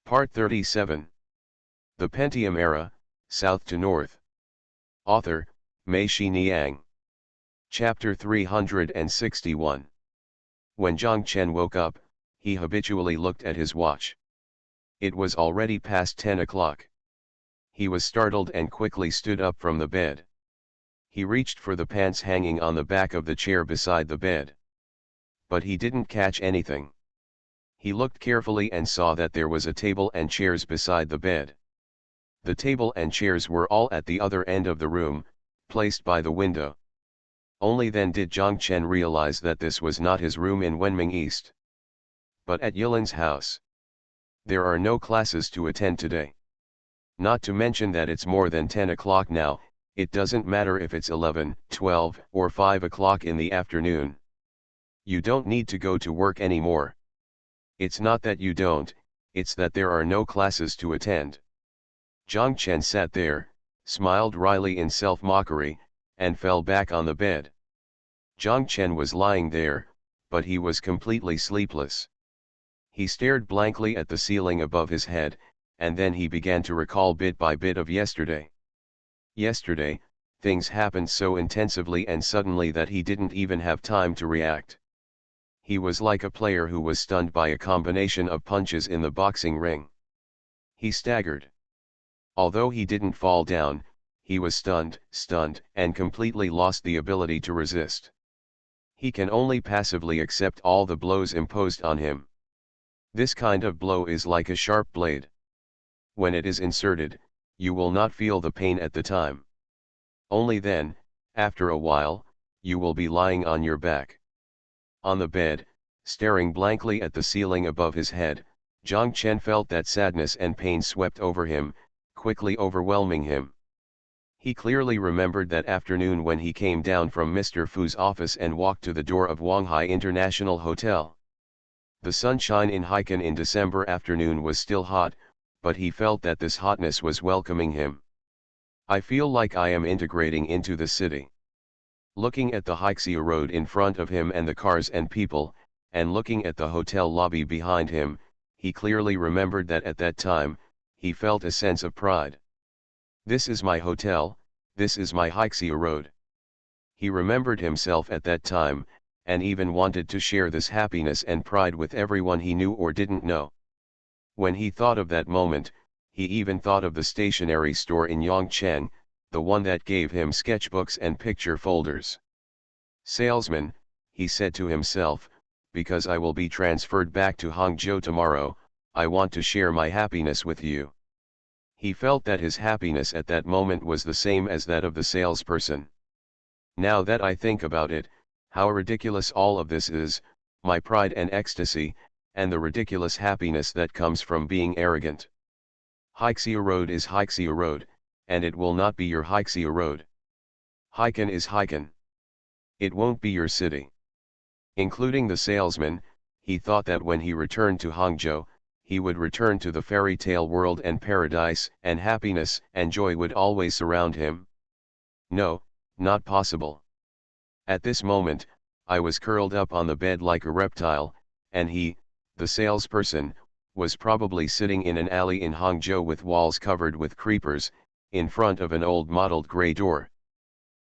Part 37. The Pentium Era, South to North. Author, Mei-Shi Niang. Chapter 361. When Zhang Chen woke up, he habitually looked at his watch. It was already past 10 o'clock. He was startled and quickly stood up from the bed. He reached for the pants hanging on the back of the chair beside the bed. But he didn't catch anything. He looked carefully and saw that there was a table and chairs beside the bed. The table and chairs were all at the other end of the room, placed by the window. Only then did Zhang Chen realize that this was not his room in Wenming East, but at Yilin's house. There are no classes to attend today. Not to mention that it's more than 10 o'clock now. It doesn't matter if it's 11, 12, or 5 o'clock in the afternoon. You don't need to go to work anymore. It's not that you don't, it's that there are no classes to attend. Zhang Chen sat there, smiled wryly in self-mockery, and fell back on the bed. Zhang Chen was lying there, but he was completely sleepless. He stared blankly at the ceiling above his head, and then he began to recall bit by bit of yesterday. Yesterday, things happened so intensively and suddenly that he didn't even have time to react. He was like a player who was stunned by a combination of punches in the boxing ring. He staggered. Although he didn't fall down, he was stunned, and completely lost the ability to resist. He can only passively accept all the blows imposed on him. This kind of blow is like a sharp blade. When it is inserted, you will not feel the pain at the time. Only then, after a while, you will be lying on your back. On the bed, staring blankly at the ceiling above his head, Zhang Chen felt that sadness and pain swept over him, quickly overwhelming him. He clearly remembered that afternoon when he came down from Mr. Fu's office and walked to the door of Wanghai International Hotel. The sunshine in Haikan in December afternoon was still hot, but he felt that this hotness was welcoming him. I feel like I am integrating into the city. Looking at the Haixiu road in front of him and the cars and people, and looking at the hotel lobby behind him, he clearly remembered that at that time, he felt a sense of pride. This is my hotel, this is my Haixiu road. He remembered himself at that time, and even wanted to share this happiness and pride with everyone he knew or didn't know. When he thought of that moment, he even thought of the stationery store in Yongcheng, the one that gave him sketchbooks and picture folders. Salesman, he said to himself, because I will be transferred back to Hangzhou tomorrow, I want to share my happiness with you. He felt that his happiness at that moment was the same as that of the salesperson. Now that I think about it, how ridiculous all of this is, my pride and ecstasy, and the ridiculous happiness that comes from being arrogant. Haixiu Road is Haixiu Road, and it will not be your Haixiu Road. Haikan is Haikan. It won't be your city. Including the salesman, he thought that when he returned to Hangzhou, he would return to the fairy tale world and paradise, and happiness and joy would always surround him. No, not possible. At this moment, I was curled up on the bed like a reptile, and he, the salesperson, was probably sitting in an alley in Hangzhou with walls covered with creepers, in front of an old mottled grey door.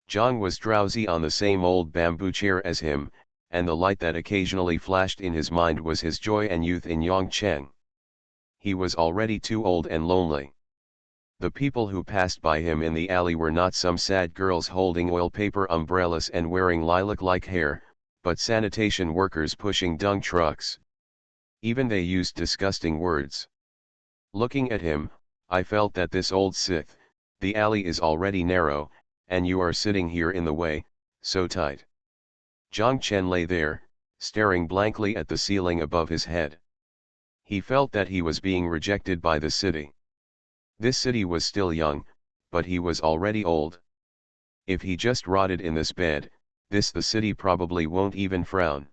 Zhang was drowsy on the same old bamboo chair as him, and the light that occasionally flashed in his mind was his joy and youth in Yongcheng. He was already too old and lonely. The people who passed by him in the alley were not some sad girls holding oil paper umbrellas and wearing lilac-like hair, but sanitation workers pushing dung trucks. Even they used disgusting words. Looking at him, I felt that this old Sith, the alley is already narrow, and you are sitting here in the way, so tight. Zhang Chen lay there, staring blankly at the ceiling above his head. He felt that he was being rejected by the city. This city was still young, but he was already old. If he just rotted in this bed, the city probably won't even frown.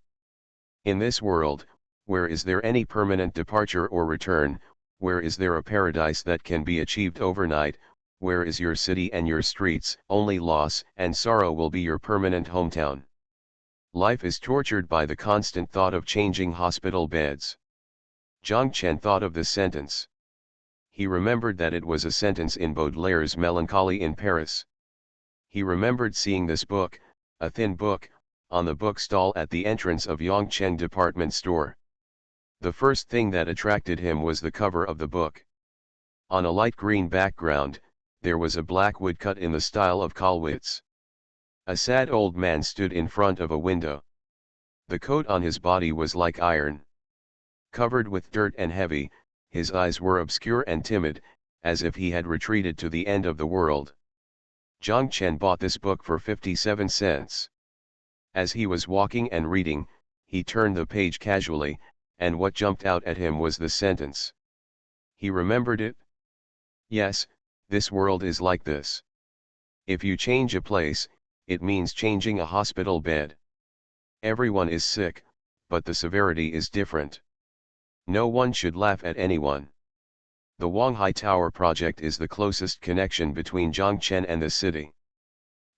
In this world, where is there any permanent departure or return, where is there a paradise that can be achieved overnight, where is your city and your streets? Only loss and sorrow will be your permanent hometown. Life is tortured by the constant thought of changing hospital beds. Zhang Chen thought of this sentence. He remembered that it was a sentence in Baudelaire's Melancholy in Paris. He remembered seeing this book, a thin book, on the bookstall at the entrance of Yongchen department store. The first thing that attracted him was the cover of the book. On a light green background, there was a black woodcut in the style of Kollwitz. A sad old man stood in front of a window. The coat on his body was like iron. Covered with dirt and heavy, his eyes were obscure and timid, as if he had retreated to the end of the world. Zhang Chen bought this book for 57 cents. As he was walking and reading, he turned the page casually, and what jumped out at him was the sentence. He remembered it. Yes, this world is like this. If you change a place, it means changing a hospital bed. Everyone is sick, but the severity is different. No one should laugh at anyone. The Wanghai Tower project is the closest connection between Zhangchen and the city.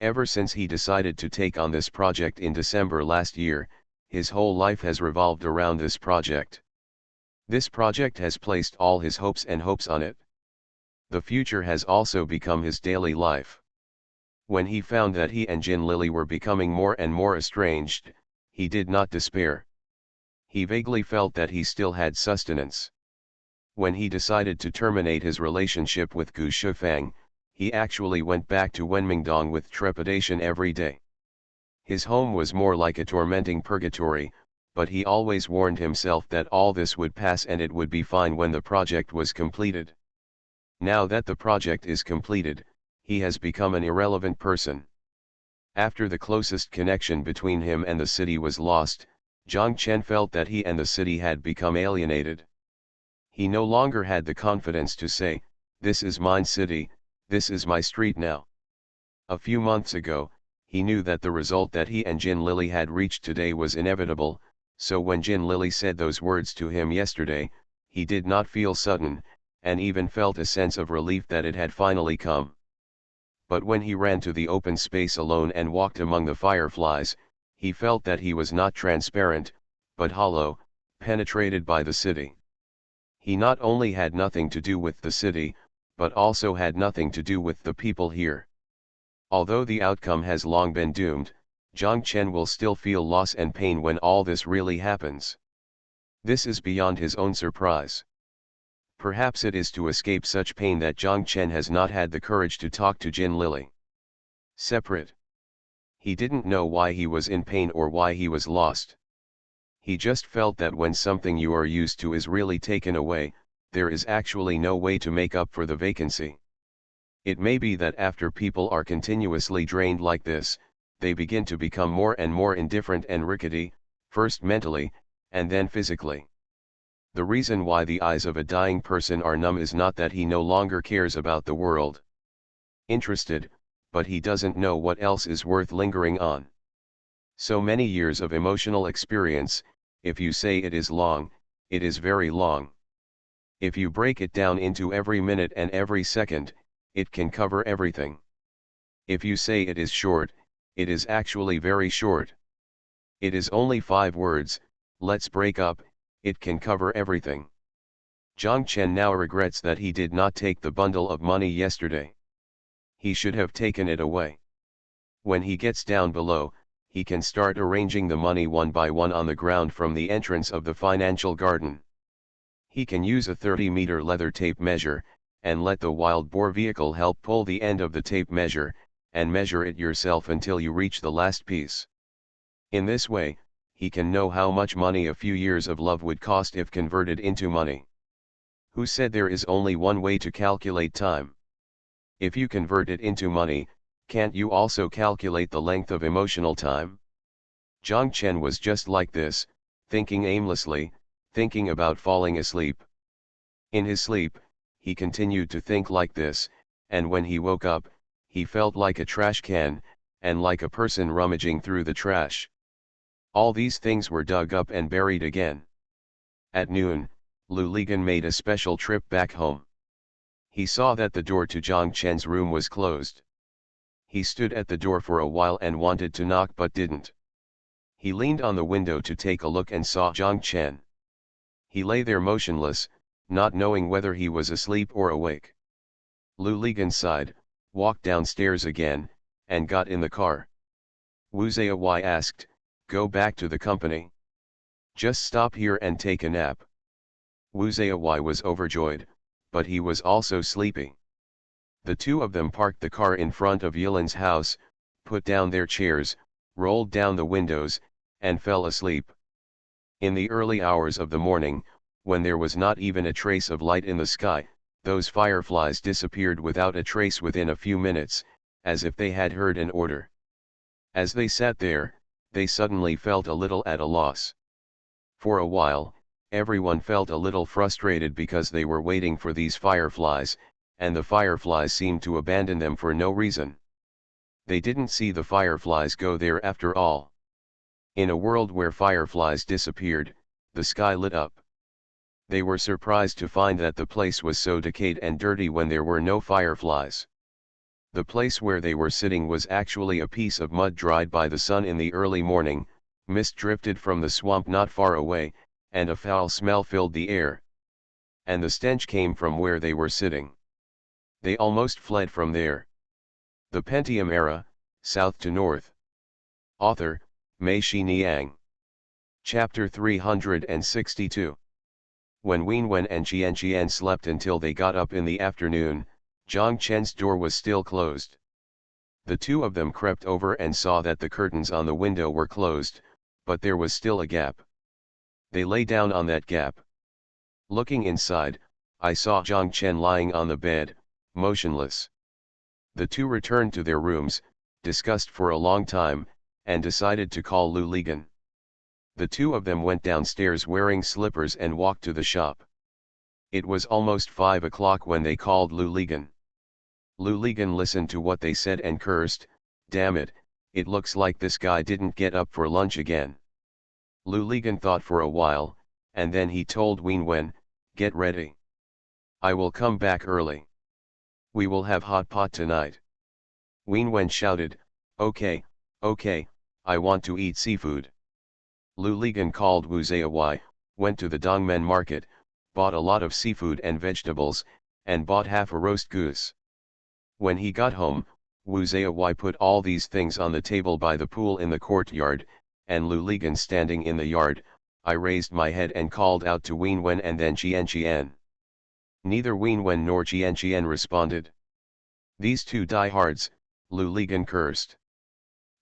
Ever since he decided to take on this project in December last year, his whole life has revolved around this project. This project has placed all his hopes on it. The future has also become his daily life. When he found that he and Jin Lily were becoming more and more estranged, he did not despair. He vaguely felt that he still had sustenance. When he decided to terminate his relationship with Gu Shufang, he actually went back to Wenmingdong with trepidation every day. His home was more like a tormenting purgatory, but he always warned himself that all this would pass and it would be fine when the project was completed. Now that the project is completed, he has become an irrelevant person. After the closest connection between him and the city was lost, Zhang Chen felt that he and the city had become alienated. He no longer had the confidence to say, "This is mine city, this is my street now." A few months ago, he knew that the result that he and Jin Lily had reached today was inevitable, so when Jin Lily said those words to him yesterday, he did not feel sudden, and even felt a sense of relief that it had finally come. But when he ran to the open space alone and walked among the fireflies, he felt that he was not transparent, but hollow, penetrated by the city. He not only had nothing to do with the city, but also had nothing to do with the people here. Although the outcome has long been doomed, Zhang Chen will still feel loss and pain when all this really happens. This is beyond his own surprise. Perhaps it is to escape such pain that Zhang Chen has not had the courage to talk to Jin Lily. Separate. He didn't know why he was in pain or why he was lost. He just felt that when something you are used to is really taken away, there is actually no way to make up for the vacancy. It may be that after people are continuously drained like this, they begin to become more and more indifferent and rickety, first mentally, and then physically. The reason why the eyes of a dying person are numb is not that he no longer cares about the world. Interested, but he doesn't know what else is worth lingering on. So many years of emotional experience, if you say it is long, it is very long. If you break it down into every minute and every second, it can cover everything. If you say it is short, it is actually very short. It is only 5 words, let's break up, it can cover everything. Zhang Chen now regrets that he did not take the bundle of money yesterday. He should have taken it away. When he gets down below, he can start arranging the money one by one on the ground from the entrance of the financial garden. He can use a 30-meter leather tape measure, and let the wild boar vehicle help pull the end of the tape measure, and measure it yourself until you reach the last piece. In this way, he can know how much money a few years of love would cost if converted into money. Who said there is only one way to calculate time? If you convert it into money, can't you also calculate the length of emotional time? Zhang Chen was just like this, thinking aimlessly, thinking about falling asleep. In his sleep, he continued to think like this, and when he woke up, he felt like a trash can, and like a person rummaging through the trash. All these things were dug up and buried again. At noon, Lu Ligan made a special trip back home. He saw that the door to Zhang Chen's room was closed. He stood at the door for a while and wanted to knock but didn't. He leaned on the window to take a look and saw Zhang Chen. He lay there motionless, not knowing whether he was asleep or awake. Lu Ligan sighed, walked downstairs again, and got in the car. Wu Zaiyi asked, "Go back to the company? Just stop here and take a nap." Wu Zaiyi was overjoyed, but he was also sleepy. The two of them parked the car in front of Yilan's house, put down their chairs, rolled down the windows, and fell asleep. In the early hours of the morning, when there was not even a trace of light in the sky, those fireflies disappeared without a trace within a few minutes, as if they had heard an order. As they sat there, they suddenly felt a little at a loss. For a while, everyone felt a little frustrated because they were waiting for these fireflies, and the fireflies seemed to abandon them for no reason. They didn't see the fireflies go there after all. In a world where fireflies disappeared, the sky lit up. They were surprised to find that the place was so decayed and dirty when there were no fireflies. The place where they were sitting was actually a piece of mud dried by the sun in the early morning, mist drifted from the swamp not far away, and a foul smell filled the air. And the stench came from where they were sitting. They almost fled from there. The Pentium Era, South to North. Author, Mei-Shi Niang. Chapter 362. When Wenwen and Qian slept until they got up in the afternoon, Zhang Chen's door was still closed. The two of them crept over and saw that the curtains on the window were closed, but there was still a gap. They lay down on that gap. Looking inside, I saw Zhang Chen lying on the bed, motionless. The two returned to their rooms, discussed for a long time, and decided to call Lu Ligan. The two of them went downstairs wearing slippers and walked to the shop. It was almost 5 o'clock when they called Lu Ligan. Lu Ligan listened to what they said and cursed, "Damn it, it looks like this guy didn't get up for lunch again." Lu Ligan thought for a while, and then he told Wenwen, "Get ready. I will come back early. We will have hot pot tonight." Wenwen shouted, Okay, I want to eat seafood." Lu Ligan called Wu Zaiyi, went to the Dongmen market, bought a lot of seafood and vegetables, and bought half a roast goose. When he got home, Wu Zaiyi put all these things on the table by the pool in the courtyard, and Lu Ligan standing in the yard. I raised my head and called out to Wenwen and then Qian. Neither Wenwen nor Qian responded. "These two diehards," Lu Ligan cursed.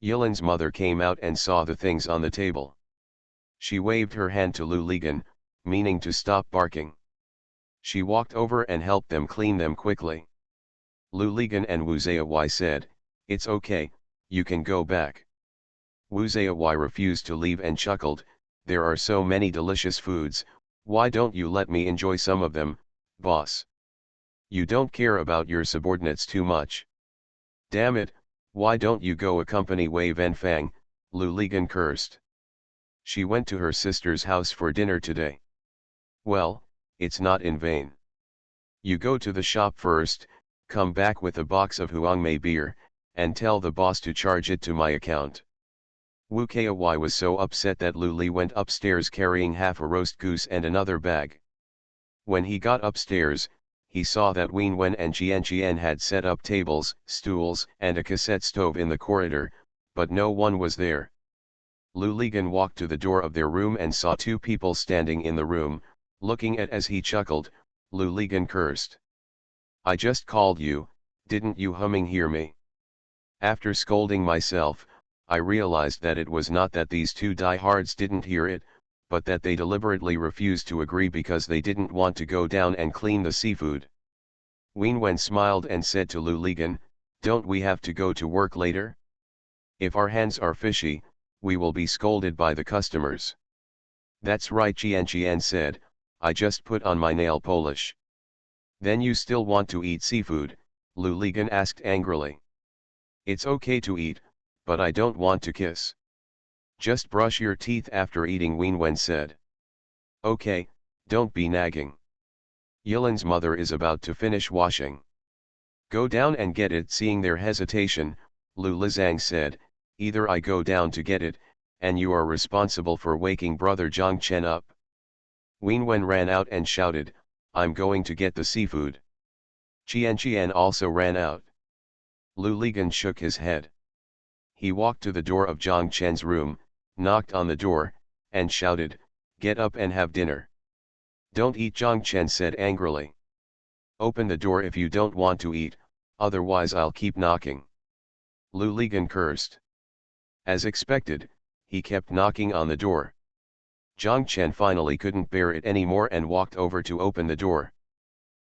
Yilan's mother came out and saw the things on the table. She waved her hand to Lu Ligan, meaning to stop barking. She walked over and helped them clean them quickly. Lu Ligan and Wu Zaiyi said, "It's okay, you can go back." Wu Zaiyi refused to leave and chuckled, "There are so many delicious foods, why don't you let me enjoy some of them, boss? You don't care about your subordinates too much. Damn it, why don't you go accompany Wei Venfang?" Lu Ligan cursed. "She went to her sister's house for dinner today." "Well, it's not in vain. You go to the shop first, come back with a box of Huangmei beer, and tell the boss to charge it to my account." Wu Kai was so upset that Lu Li went upstairs carrying half a roast goose and another bag. When he got upstairs, he saw that Wenwen and Qian had set up tables, stools, and a cassette stove in the corridor, but no one was there. Lu Ligan walked to the door of their room and saw two people standing in the room, looking at as he chuckled. Lu Ligan cursed. "I just called you, didn't you hear me?" After scolding myself, I realized that it was not that these two diehards didn't hear it, but that they deliberately refused to agree because they didn't want to go down and clean the seafood. Wenwen smiled and said to Lu Ligan, "Don't we have to go to work later? If our hands are fishy, we will be scolded by the customers." "That's right," Qian said, "I just put on my nail polish." "Then you still want to eat seafood?" Lu Ligan asked angrily. "It's okay to eat, but I don't want to kiss." "Just brush your teeth after eating," Wenwen said. "Okay, don't be nagging. Yilan's mother is about to finish washing. Go down and get it." Seeing their hesitation, Lu Lizang said, "Either I go down to get it, and you are responsible for waking brother Zhang Chen up." Wenwen ran out and shouted, I'm going to get the seafood. Qian also ran out. Lu Ligan shook his head. He walked to the door of Zhang Chen's room, knocked on the door, and shouted, "Get up and have dinner." "Don't eat," Zhang Chen said angrily. "Open the door if you don't want to eat, otherwise I'll keep knocking." Lu Ligan cursed. As expected, he kept knocking on the door. Zhang Chen finally couldn't bear it anymore and walked over to open the door.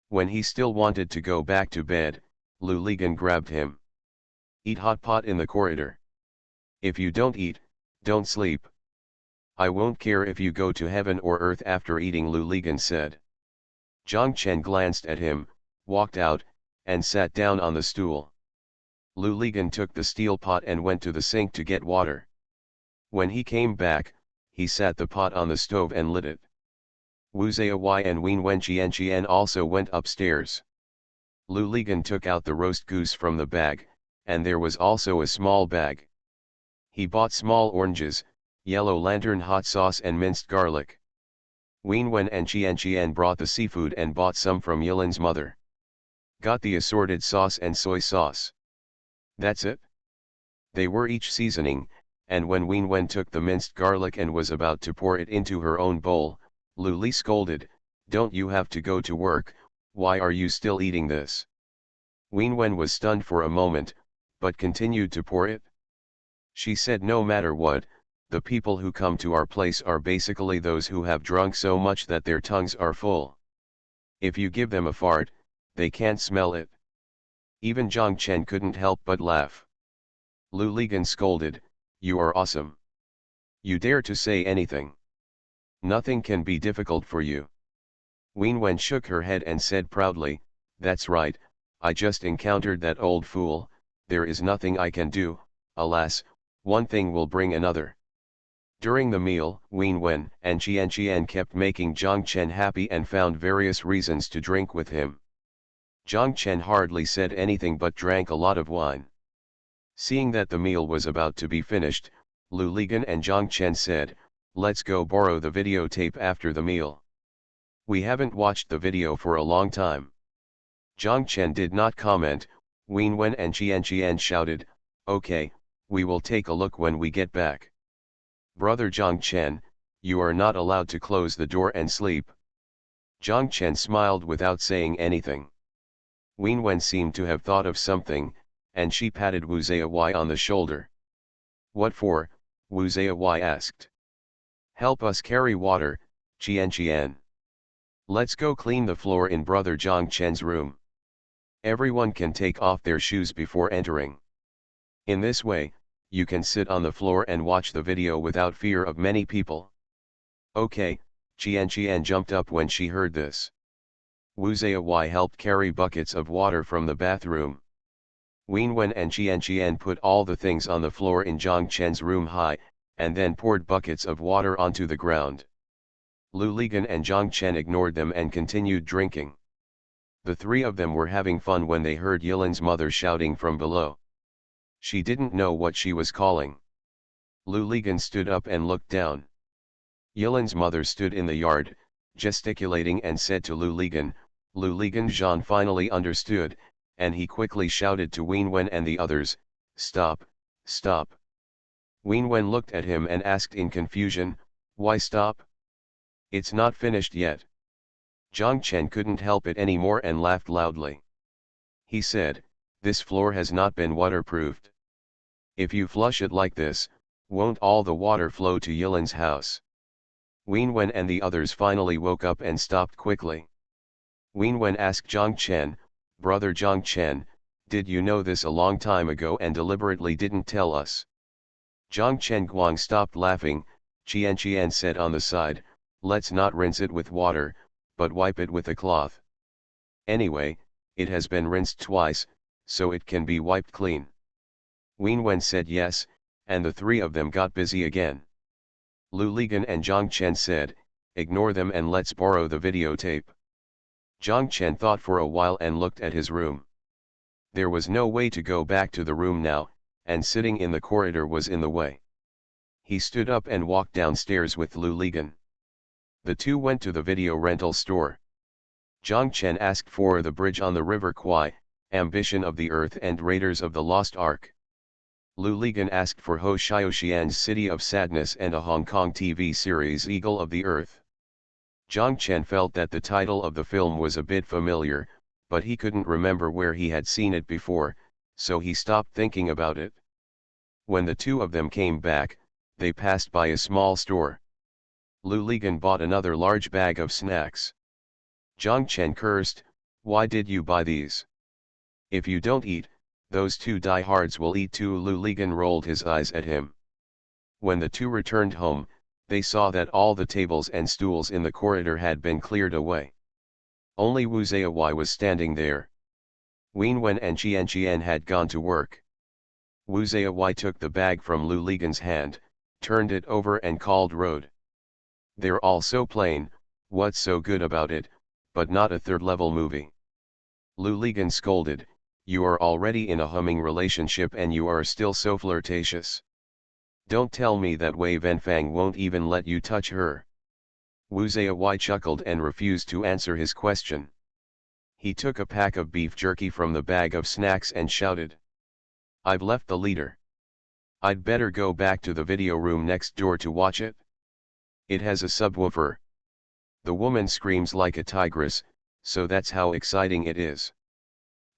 When he still wanted to go back to bed, Lu Ligan grabbed him. "Eat hot pot in the corridor. If you don't eat, don't sleep. I won't care if you go to heaven or earth after eating," Lu Ligan said. Zhang Chen glanced at him, walked out, and sat down on the stool. Lu Ligan took the steel pot and went to the sink to get water. When he came back, he sat the pot on the stove and lit it. Wu Zaiyi and Wen Qian also went upstairs. Lu Ligan took out the roast goose from the bag, and there was also a small bag. He bought small oranges, yellow lantern hot sauce and minced garlic. Wen and Qian brought the seafood and bought some from Yilin's mother. Got the assorted sauce and soy sauce. That's it. They were each seasoning, and when Wen took the minced garlic and was about to pour it into her own bowl, Lu Li scolded, "Don't you have to go to work, why are you still eating this?" Wen was stunned for a moment, but continued to pour it. She said no matter what, the people who come to our place are basically those who have drunk so much that their tongues are full. If you give them a fart, they can't smell it. Even Zhang Chen couldn't help but laugh. Lu Ligan scolded, "You are awesome. You dare to say anything. Nothing can be difficult for you." Wen shook her head and said proudly, "That's right, I just encountered that old fool, there is nothing I can do, alas, one thing will bring another." During the meal, Wen and Qian kept making Zhang Chen happy and found various reasons to drink with him. Zhang Chen hardly said anything but drank a lot of wine. Seeing that the meal was about to be finished, Lu Ligan and Zhang Chen said, "Let's go borrow the videotape after the meal. We haven't watched the video for a long time." Zhang Chen did not comment. Wen and Qian shouted, "Okay, we will take a look when we get back." "Brother Zhang Chen, you are not allowed to close the door and sleep." Zhang Chen smiled without saying anything. Wen seemed to have thought of something, and she patted Wu Zaiyi on the shoulder. "What for?" Wu Zaiyi asked. "Help us carry water, Qian. Let's go clean the floor in Brother Zhang Chen's room. Everyone can take off their shoes before entering. In this way, you can sit on the floor and watch the video without fear of many people." "Okay," Qian jumped up when she heard this. Wu Zaiyi helped carry buckets of water from the bathroom. Wen and Qian put all the things on the floor in Zhang Chen's room high, and then poured buckets of water onto the ground. Lu Ligan and Zhang Chen ignored them and continued drinking. The three of them were having fun when they heard Yilin's mother shouting from below. She didn't know what she was calling. Lu Ligan stood up and looked down. Yilin's mother stood in the yard, gesticulating and said to Lu Ligan. Lu Ligan Jean finally understood, and he quickly shouted to Wen and the others, "Stop, stop." Wen looked at him and asked in confusion, "Why stop? It's not finished yet." Zhang Chen couldn't help it anymore and laughed loudly. He said, "This floor has not been waterproofed. If you flush it like this, won't all the water flow to Yilin's house?" Wen and the others finally woke up and stopped quickly. Wen asked Zhang Chen, "Brother Zhang Chen, did you know this a long time ago and deliberately didn't tell us?" Zhang Chen Guang stopped laughing. Qian said on the side, "Let's not rinse it with water, but wipe it with a cloth. Anyway, it has been rinsed twice, so it can be wiped clean." Wen said yes, and the three of them got busy again. Lu Ligan and Zhang Chen said, "Ignore them and let's borrow the videotape." Zhang Chen thought for a while and looked at his room. There was no way to go back to the room now, and sitting in the corridor was in the way. He stood up and walked downstairs with Lu Ligan. The two went to the video rental store. Zhang Chen asked for the bridge on the River Kwai, Ambition of the Earth and Raiders of the Lost Ark. Lu Ligan asked for Ho Xiaoxian's City of Sadness and a Hong Kong TV series Eagle of the Earth. Zhang Chen felt that the title of the film was a bit familiar, but he couldn't remember where he had seen it before, so he stopped thinking about it. When the two of them came back, they passed by a small store. Lu Ligan bought another large bag of snacks. Zhang Chen cursed, "Why did you buy these? If you don't eat, those two diehards will eat too." Lu Ligan rolled his eyes at him. When the two returned home, they saw that all the tables and stools in the corridor had been cleared away. Only Wu Zaiwai was standing there. Wen Wen and Qian had gone to work. Wu Zaiwai took the bag from Lu Ligan's hand, turned it over and called "Road." "They're all so plain, what's so good about it, but not a third-level movie?" Lu Ligan scolded, "You are already in a humming relationship and you are still so flirtatious. Don't tell me that Wei Venfang won't even let you touch her." Wu Zaiwai chuckled and refused to answer his question. He took a pack of beef jerky from the bag of snacks and shouted, "I've left the leader. I'd better go back to the video room next door to watch it. It has a subwoofer. The woman screams like a tigress, so that's how exciting it is.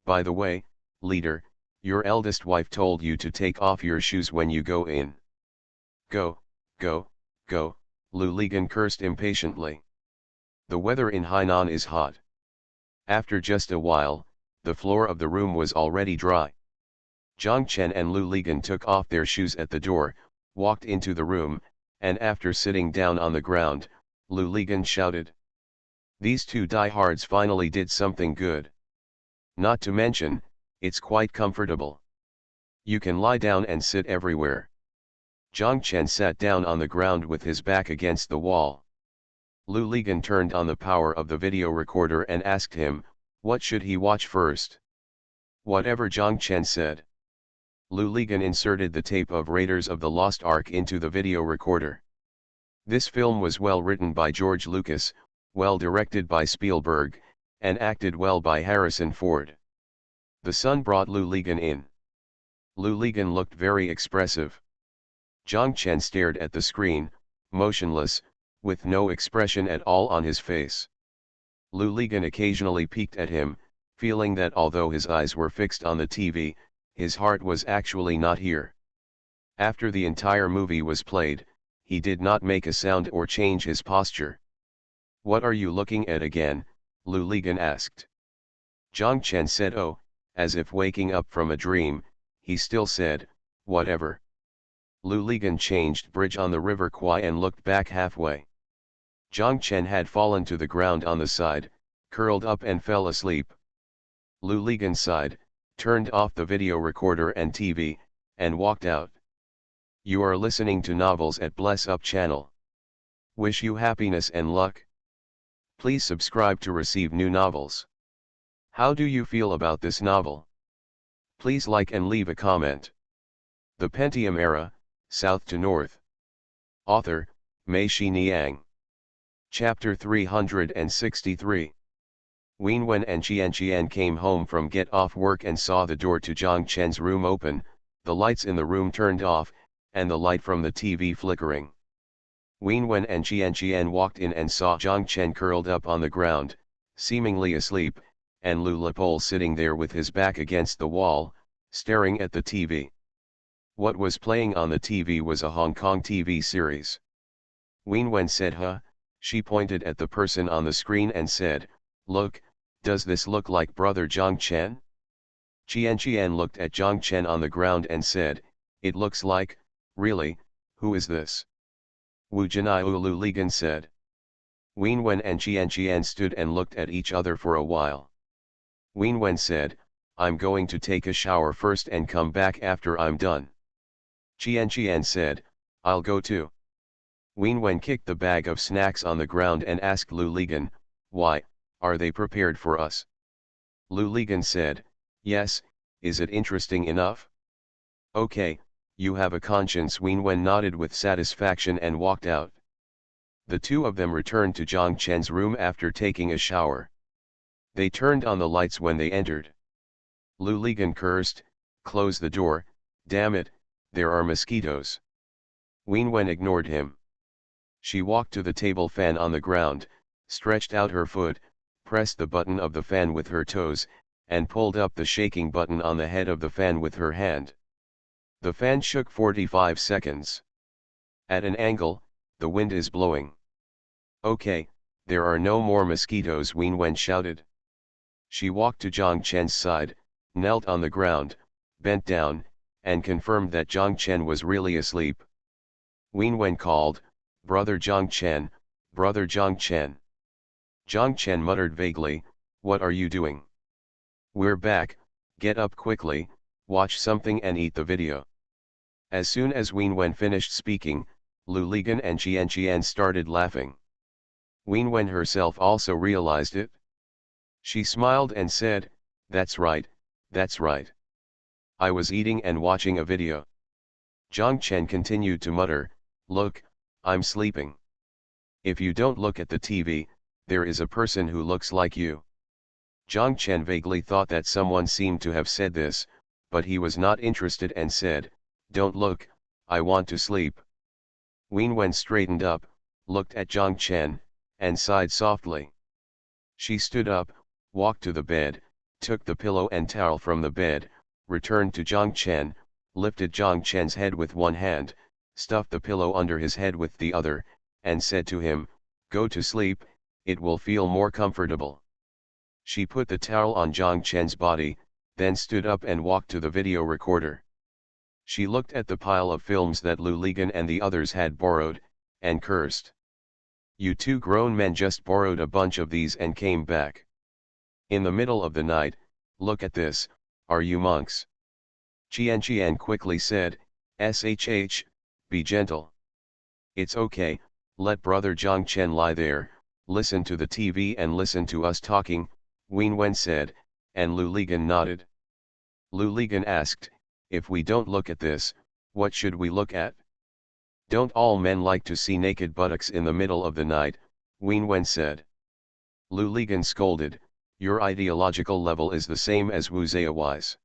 By the way, leader, your eldest wife told you to take off your shoes when you go in." "Go, go, go," Lu Ligan cursed impatiently. The weather in Hainan is hot. After just a while, the floor of the room was already dry. Zhang Chen and Lu Ligan took off their shoes at the door, walked into the room, and after sitting down on the ground, Lu Ligan shouted, "These two diehards finally did something good. Not to mention, it's quite comfortable. You can lie down and sit everywhere." Zhang Chen sat down on the ground with his back against the wall. Lu Ligan turned on the power of the video recorder and asked him, what should he watch first? Whatever Zhang Chen said. Lu Ligan inserted the tape of Raiders of the Lost Ark into the video recorder. This film was well written by George Lucas, well directed by Spielberg, and acted well by Harrison Ford. The sun brought Lu Ligan in. Lu Ligan looked very expressive. Zhang Chen stared at the screen, motionless, with no expression at all on his face. Lu Ligan occasionally peeked at him, feeling that although his eyes were fixed on the TV, his heart was actually not here. After the entire movie was played, he did not make a sound or change his posture. "What are you looking at again?" Lu Ligan asked. Zhang Chen said, "Oh," as if waking up from a dream. He still said, "Whatever." Lu Ligan changed bridge on the River Kwai and looked back halfway. Zhang Chen had fallen to the ground on the side, curled up and fell asleep. Lu Ligan sighed, turned off the video recorder and TV, and walked out. You are listening to Novels at Bless Up channel. Wish you happiness and luck. Please subscribe to receive new novels. How do you feel about this novel? Please like and leave a comment. The Pentium Era, South to North. Author, Mei Xiniang. Chapter 363. Wen Wen and Qian came home from get off work and saw the door to Zhang Chen's room open, the lights in the room turned off, and the light from the TV flickering. Wen Wen and Qian walked in and saw Zhang Chen curled up on the ground, seemingly asleep, and Lu Lepole sitting there with his back against the wall, staring at the TV. What was playing on the TV was a Hong Kong TV series. Wen Wen said, "Huh?" She pointed at the person on the screen and said, "Look, does this look like Brother Zhang Chen?" Qian looked at Zhang Chen on the ground and said, "It looks like, really, who is this?" Wu Jinaiu, Lu Ligan said. Wen Wen and Qian stood and looked at each other for a while. Wen Wen said, "I'm going to take a shower first and come back after I'm done." Qian said, "I'll go too." Wen Wen kicked the bag of snacks on the ground and asked Lu Ligan, "Why, are they prepared for us?" Lu Ligan said, "Yes, is it interesting enough?" "Okay, you have a conscience." Wen Wen nodded with satisfaction and walked out. The two of them returned to Zhang Chen's room after taking a shower. They turned on the lights when they entered. Lu Ligan cursed, "Close the door, damn it, there are mosquitoes." Ween Wen ignored him. She walked to the table fan on the ground, stretched out her foot, pressed the button of the fan with her toes, and pulled up the shaking button on the head of the fan with her hand. The fan shook 45 seconds. "At an angle, the wind is blowing." "Okay, there are no more mosquitoes," Ween Wen shouted. She walked to Zhang Chen's side, knelt on the ground, bent down, and confirmed that Zhang Chen was really asleep. Ween Wen called, "Brother Zhang Chen, brother Zhang Chen." Zhang Chen muttered vaguely, "What are you doing?" "We're back, get up quickly, watch something and eat the video." As soon as Ween Wen finished speaking, Lu Ligan and Qian started laughing. Ween Wen herself also realized it. She smiled and said, that's right, that's right. I was eating and watching a video." Zhang Chen continued to mutter, "Look, I'm sleeping. If you don't look at the TV, there is a person who looks like you." Zhang Chen vaguely thought that someone seemed to have said this, but he was not interested and said, "Don't look, I want to sleep." Ween Wen straightened up, looked at Zhang Chen, and sighed softly. She stood up, walked to the bed, took the pillow and towel from the bed, returned to Zhang Chen, lifted Zhang Chen's head with one hand, stuffed the pillow under his head with the other, and said to him, "Go to sleep, it will feel more comfortable." She put the towel on Zhang Chen's body, then stood up and walked to the video recorder. She looked at the pile of films that Lu Ligan and the others had borrowed, and cursed. "You two grown men just borrowed a bunch of these and came back. In the middle of the night, look at this, are you monks?" Qian quickly said, "Shh, be gentle. It's okay, let brother Zhang Chen lie there, listen to the TV and listen to us talking," Ween Wen said, and Lu Ligan nodded. Lu Ligan asked, "If we don't look at this, what should we look at?" "Don't all men like to see naked buttocks in the middle of the night?" Ween Wen said. Lu Ligan scolded, "Your ideological level is the same as Wu Zheawei's.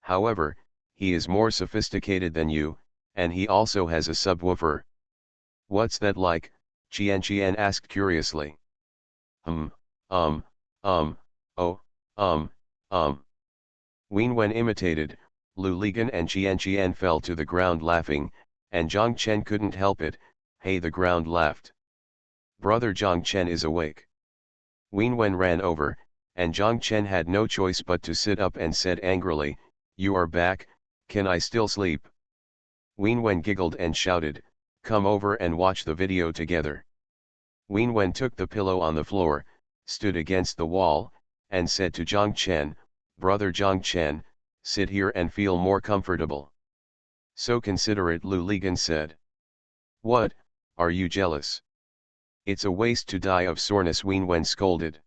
However, he is more sophisticated than you, and he also has a subwoofer." "What's that like?" Qian asked curiously. Oh, Ween Wen imitated, Lu Ligan and Qian fell to the ground laughing, and Zhang Chen couldn't help it, "Hey, the ground laughed. Brother Zhang Chen is awake." Ween Wen ran over, and Zhang Chen had no choice but to sit up and said angrily, "You are back, can I still sleep?" Ween Wen giggled and shouted, "Come over and watch the video together." Ween Wen took the pillow on the floor, stood against the wall, and said to Zhang Chen, "Brother Zhang Chen, sit here and feel more comfortable." "So considerate," Lu Ligan said. "What, are you jealous? It's a waste to die of soreness," Ween Wen scolded.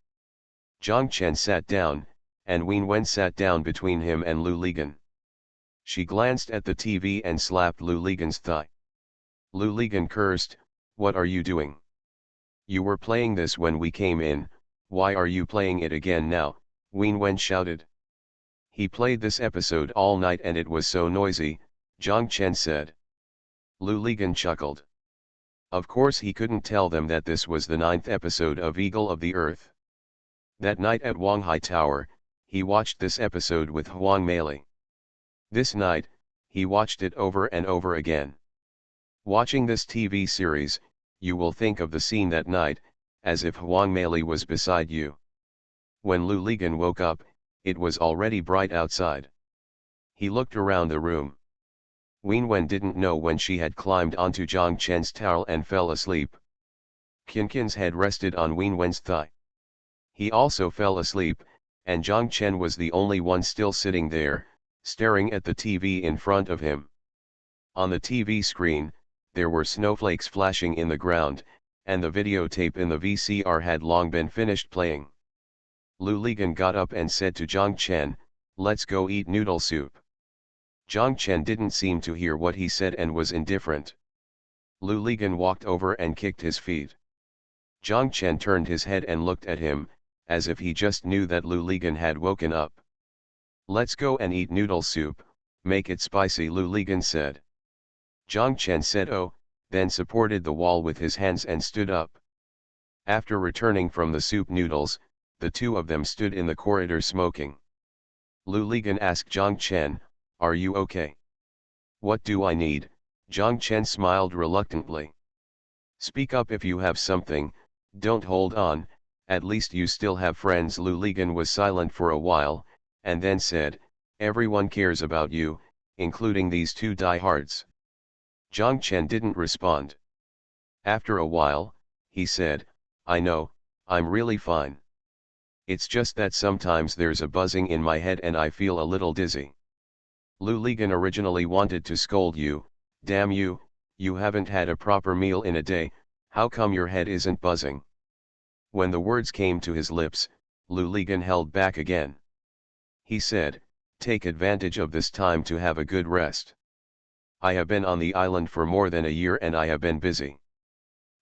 Zhang Chen sat down, and Ween Wen sat down between him and Lu Ligan. She glanced at the TV and slapped Lu Ligan's thigh. Lu Ligan cursed, "What are you doing? You were playing this when we came in, why are you playing it again now?" Ween Wen shouted. "He played this episode all night and it was so noisy," Zhang Chen said. Lu Ligan chuckled. Of course he couldn't tell them that this was the 9th episode of Eagle of the Earth. That night at Wanghai Tower, he watched this episode with Huang Meili. This night, he watched it over and over again. Watching this TV series, you will think of the scene that night, as if Huang Meili was beside you. When Lu Ligan woke up, it was already bright outside. He looked around the room. Ween Wen didn't know when she had climbed onto Zhang Chen's towel and fell asleep. Qin's head rested on Ween Wen's thigh. He also fell asleep, and Zhang Chen was the only one still sitting there, staring at the TV in front of him. On the TV screen, there were snowflakes flashing in the ground, and the videotape in the VCR had long been finished playing. Lu Ligan got up and said to Zhang Chen, "Let's go eat noodle soup." Zhang Chen didn't seem to hear what he said and was indifferent. Lu Ligan walked over and kicked his feet. Zhang Chen turned his head and looked at him, as if he just knew that Lu Ligan had woken up. "Let's go and eat noodle soup, make it spicy," Lu Ligan said. Zhang Chen said oh, then supported the wall with his hands and stood up. After returning from the soup noodles, the two of them stood in the corridor smoking. Lu Ligan asked Zhang Chen, "Are you okay?" "What do I need?" Zhang Chen smiled reluctantly. "Speak up if you have something, don't hold on, at least you still have friends." Lu Ligan was silent for a while, and then said, "Everyone cares about you, including these two diehards." Zhang Chen didn't respond. After a while, he said, "I know, I'm really fine. It's just that sometimes there's a buzzing in my head and I feel a little dizzy." Lu Ligan originally wanted to scold you, "Damn you, you haven't had a proper meal in a day, how come your head isn't buzzing?" When the words came to his lips, Lu Ligan held back again. He said, "Take advantage of this time to have a good rest. I have been on the island for more than a year and I have been busy."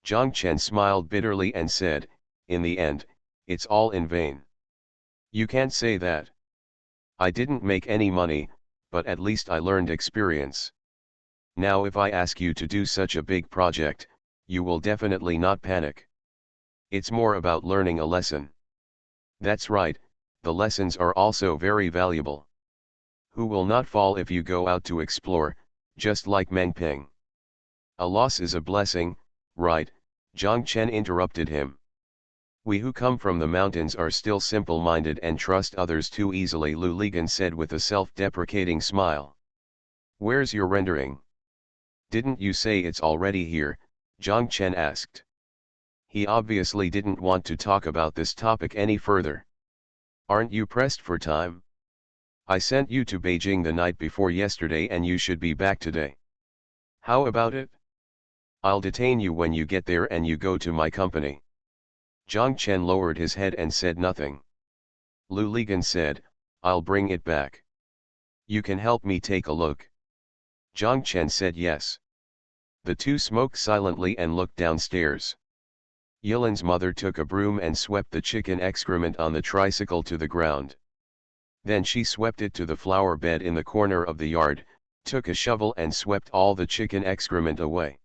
Zhang Chen smiled bitterly and said, "In the end, it's all in vain." "You can't say that. I didn't make any money, but at least I learned experience. Now if I ask you to do such a big project, you will definitely not panic. It's more about learning a lesson." "That's right, the lessons are also very valuable. Who will not fall if you go out to explore, just like Meng Ping?" "A loss is a blessing, right?" Zhang Chen interrupted him. "We who come from the mountains are still simple-minded and trust others too easily," Lu Ligan said with a self-deprecating smile. "Where's your rendering?" "Didn't you say it's already here?" Zhang Chen asked. He obviously didn't want to talk about this topic any further. "Aren't you pressed for time? I sent you to Beijing the night before yesterday and you should be back today. How about it? I'll detain you when you get there and you go to my company." Zhang Chen lowered his head and said nothing. Lu Ligan said, "I'll bring it back. You can help me take a look." Zhang Chen said yes. The two smoked silently and looked downstairs. Yilan's mother took a broom and swept the chicken excrement on the tricycle to the ground. Then she swept it to the flower bed in the corner of the yard, took a shovel and swept all the chicken excrement away.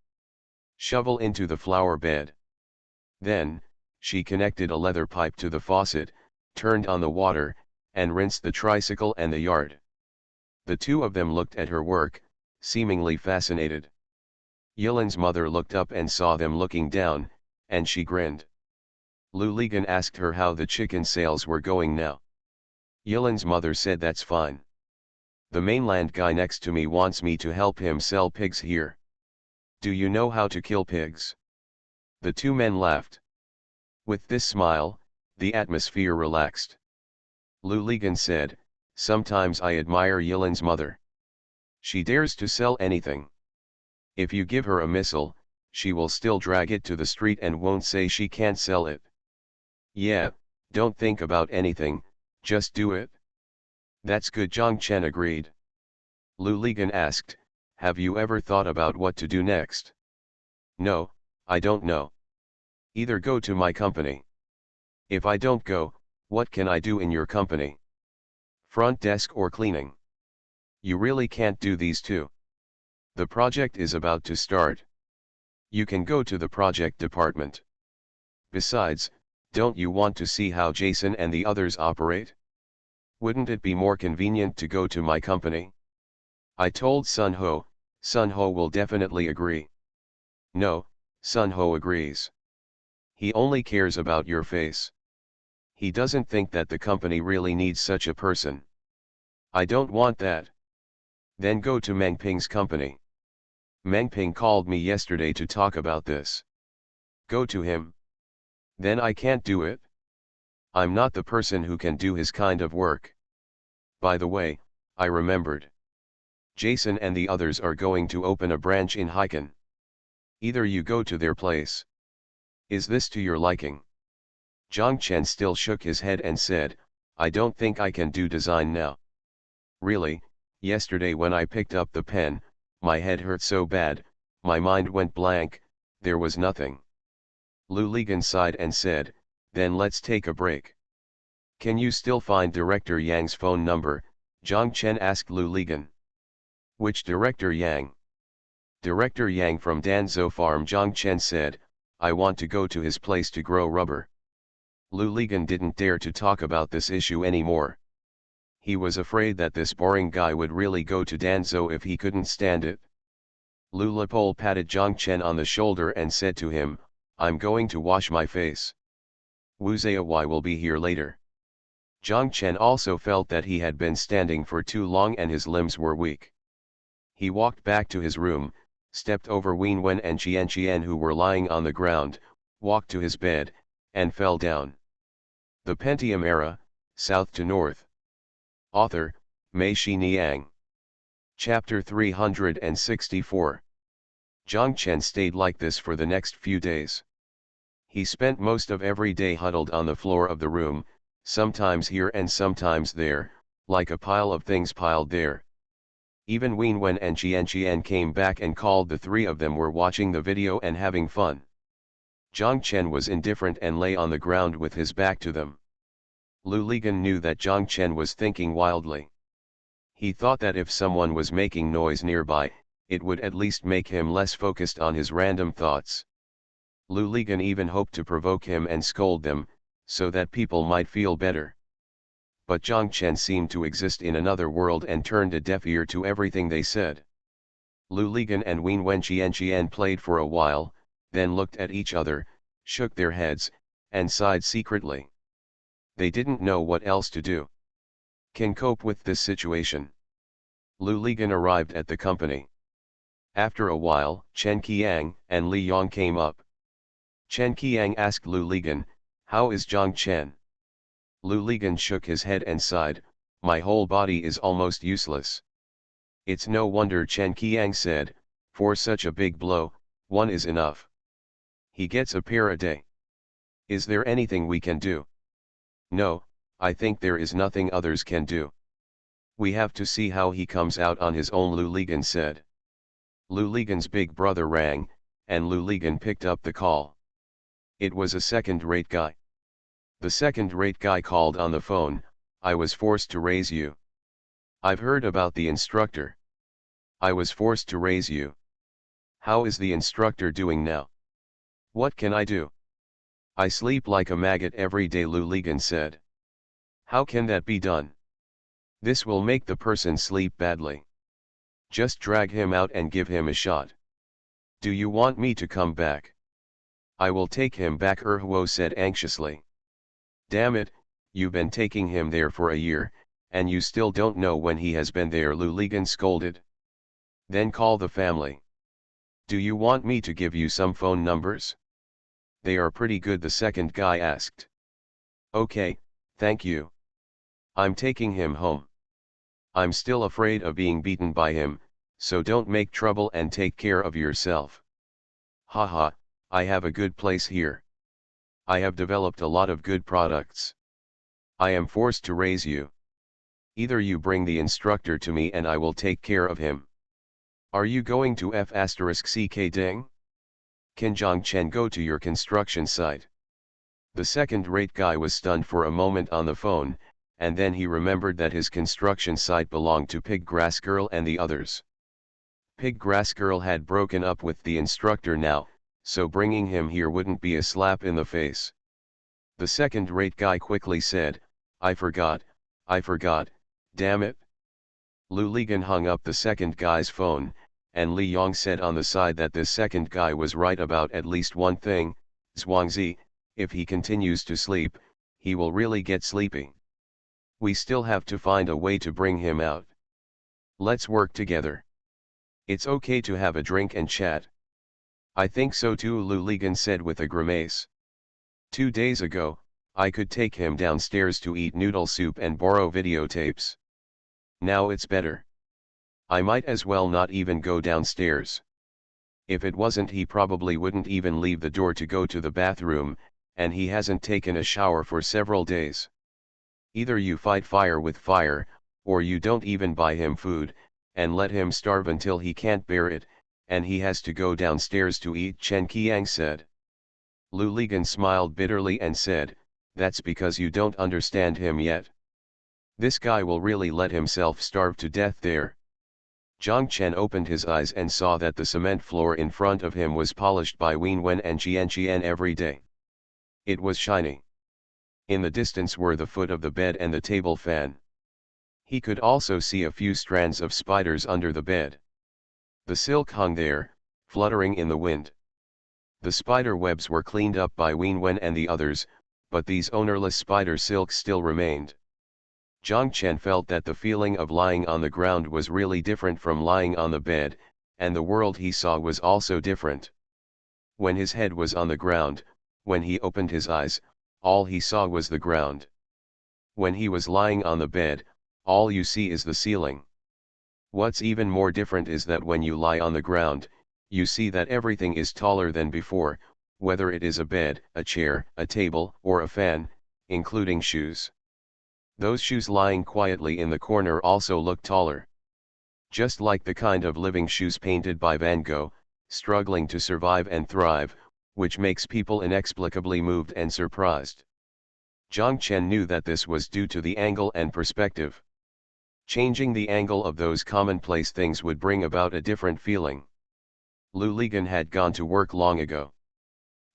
Shovel into the flower bed. Then, she connected a leather pipe to the faucet, turned on the water, and rinsed the tricycle and the yard. The two of them looked at her work, seemingly fascinated. Yilan's mother looked up and saw them looking down, and she grinned. Lu Ligan asked her how the chicken sales were going now. Yilan's mother said, "That's fine. The mainland guy next to me wants me to help him sell pigs here. Do you know how to kill pigs?" The two men laughed. With this smile, the atmosphere relaxed. Lu Ligan said, "Sometimes I admire Yilan's mother. She dares to sell anything. If you give her a missile, she will still drag it to the street and won't say she can't sell it. Yeah, don't think about anything, just do it." "That's good," Zhang Chen agreed. Lu Ligan asked, "Have you ever thought about what to do next?" "No, I don't know. Either go to my company. If I don't go, what can I do in your company? Front desk or cleaning? You really can't do these two. The project is about to start. You can go to the project department. Besides, don't you want to see how Jason and the others operate? Wouldn't it be more convenient to go to my company?" I told Sun Ho. Sun Ho will definitely agree. "No," Sun Ho agrees. "He only cares about your face. He doesn't think that the company really needs such a person." "I don't want that." "Then go to Meng Ping's company. Meng Ping called me yesterday to talk about this." "Go to him." "Then I can't do it. I'm not the person who can do his kind of work. By the way, I remembered. Jason and the others are going to open a branch in Hiken. Either you go to their place. Is this to your liking?" Zhang Chen still shook his head and said, "I don't think I can do design now. Really, yesterday when I picked up the pen, my head hurt so bad, my mind went blank, there was nothing." Lu Ligan sighed and said, "Then let's take a break." Can you still find Director Yang's phone number? Zhang Chen asked Lu Ligan. Which Director Yang? Director Yang from Danzhou Farm, Zhang Chen said. I want to go to his place to grow rubber. Lu Ligan didn't dare to talk about this issue anymore. He was afraid that this boring guy would really go to Danzhou if he couldn't stand it. Lu Lipol patted Zhang Chen on the shoulder and said to him, I'm going to wash my face. Wu Zayawai will be here later. Zhang Chen also felt that he had been standing for too long and his limbs were weak. He walked back to his room, stepped over Wen Wen and Qian who were lying on the ground, walked to his bed, and fell down. The Pentium Era, South to North. Author, Mei Xiniang. Chapter 364. Zhang Chen stayed like this for the next few days. He spent most of every day huddled on the floor of the room, sometimes here and sometimes there, like a pile of things piled there. Even Wen Wen and Qian came back and called. The three of them were watching the video and having fun. Zhang Chen was indifferent and lay on the ground with his back to them. Lu Ligan knew that Zhang Chen was thinking wildly. He thought that if someone was making noise nearby, it would at least make him less focused on his random thoughts. Lu Ligan even hoped to provoke him and scold them, so that people might feel better. But Zhang Chen seemed to exist in another world and turned a deaf ear to everything they said. Lu Ligan and Wen Wen Qian played for a while, then looked at each other, shook their heads, and sighed secretly. They didn't know what else to do. Can cope with this situation. Lu Ligan arrived at the company. After a while, Chen Qiang and Li Yong came up. Chen Qiang asked Lu Ligan, how is Zhang Chen? Lu Ligan shook his head and sighed, my whole body is almost useless. It's no wonder, Chen Qiang said, for such a big blow, one is enough. He gets a pair a day. Is there anything we can do? No, I think there is nothing others can do. We have to see how he comes out on his own, Lu Ligan said. Lu Ligan's big brother rang, and Lu Ligan picked up the call. It was a second-rate guy. The second-rate guy called on the phone, I was forced to raise you. I've heard about the instructor. I was forced to raise you. How is the instructor doing now? What can I do? I sleep like a maggot every day, Lu Ligan said. How can that be done? This will make the person sleep badly. Just drag him out and give him a shot. Do you want me to come back? I will take him back, Huo said anxiously. Damn it, you've been taking him there for a year, and you still don't know when he has been there, Lu Ligan scolded. Then call the family. Do you want me to give you some phone numbers? They are pretty good, the second guy asked. Okay, thank you. I'm taking him home. I'm still afraid of being beaten by him, so don't make trouble and take care of yourself. Haha, I have a good place here. I have developed a lot of good products. I am forced to raise you. Either you bring the instructor to me and I will take care of him. Are you going to F***ck ding? Can Zhang Chen go to your construction site? The second-rate guy was stunned for a moment on the phone, and then he remembered that his construction site belonged to Pig Grass Girl and the others. Pig Grass Girl had broken up with the instructor now, so bringing him here wouldn't be a slap in the face. The second-rate guy quickly said, I forgot, damn it. Lu Ligan hung up the second guy's phone, and Li Yong said on the side that this second guy was right about at least one thing, Zhuangzi, if he continues to sleep, he will really get sleepy. We still have to find a way to bring him out. Let's work together. It's okay to have a drink and chat. I think so too, Lu Ligan said with a grimace. 2 days ago, I could take him downstairs to eat noodle soup and borrow videotapes. Now it's better. I might as well not even go downstairs. If it wasn't, he probably wouldn't even leave the door to go to the bathroom, and he hasn't taken a shower for several days. Either you fight fire with fire, or you don't even buy him food, and let him starve until he can't bear it, and he has to go downstairs to eat, Chen Qiang said. Lu Ligan smiled bitterly and said, That's because you don't understand him yet. This guy will really let himself starve to death there. Jiang Chen opened his eyes and saw that the cement floor in front of him was polished by Wen Wen and Qian Qian every day. It was shiny. In the distance were the foot of the bed and the table fan. He could also see a few strands of spiders under the bed. The silk hung there, fluttering in the wind. The spider webs were cleaned up by Wen Wen and the others, but these ownerless spider silks still remained. Jiang Chen felt that the feeling of lying on the ground was really different from lying on the bed, and the world he saw was also different. When his head was on the ground, when he opened his eyes, all he saw was the ground. When he was lying on the bed, all you see is the ceiling. What's even more different is that when you lie on the ground, you see that everything is taller than before, whether it is a bed, a chair, a table, or a fan, including shoes. Those shoes lying quietly in the corner also look taller. Just like the kind of living shoes painted by Van Gogh, struggling to survive and thrive, which makes people inexplicably moved and surprised. Jiang Chen knew that this was due to the angle and perspective. Changing the angle of those commonplace things would bring about a different feeling. Lu Ligan had gone to work long ago.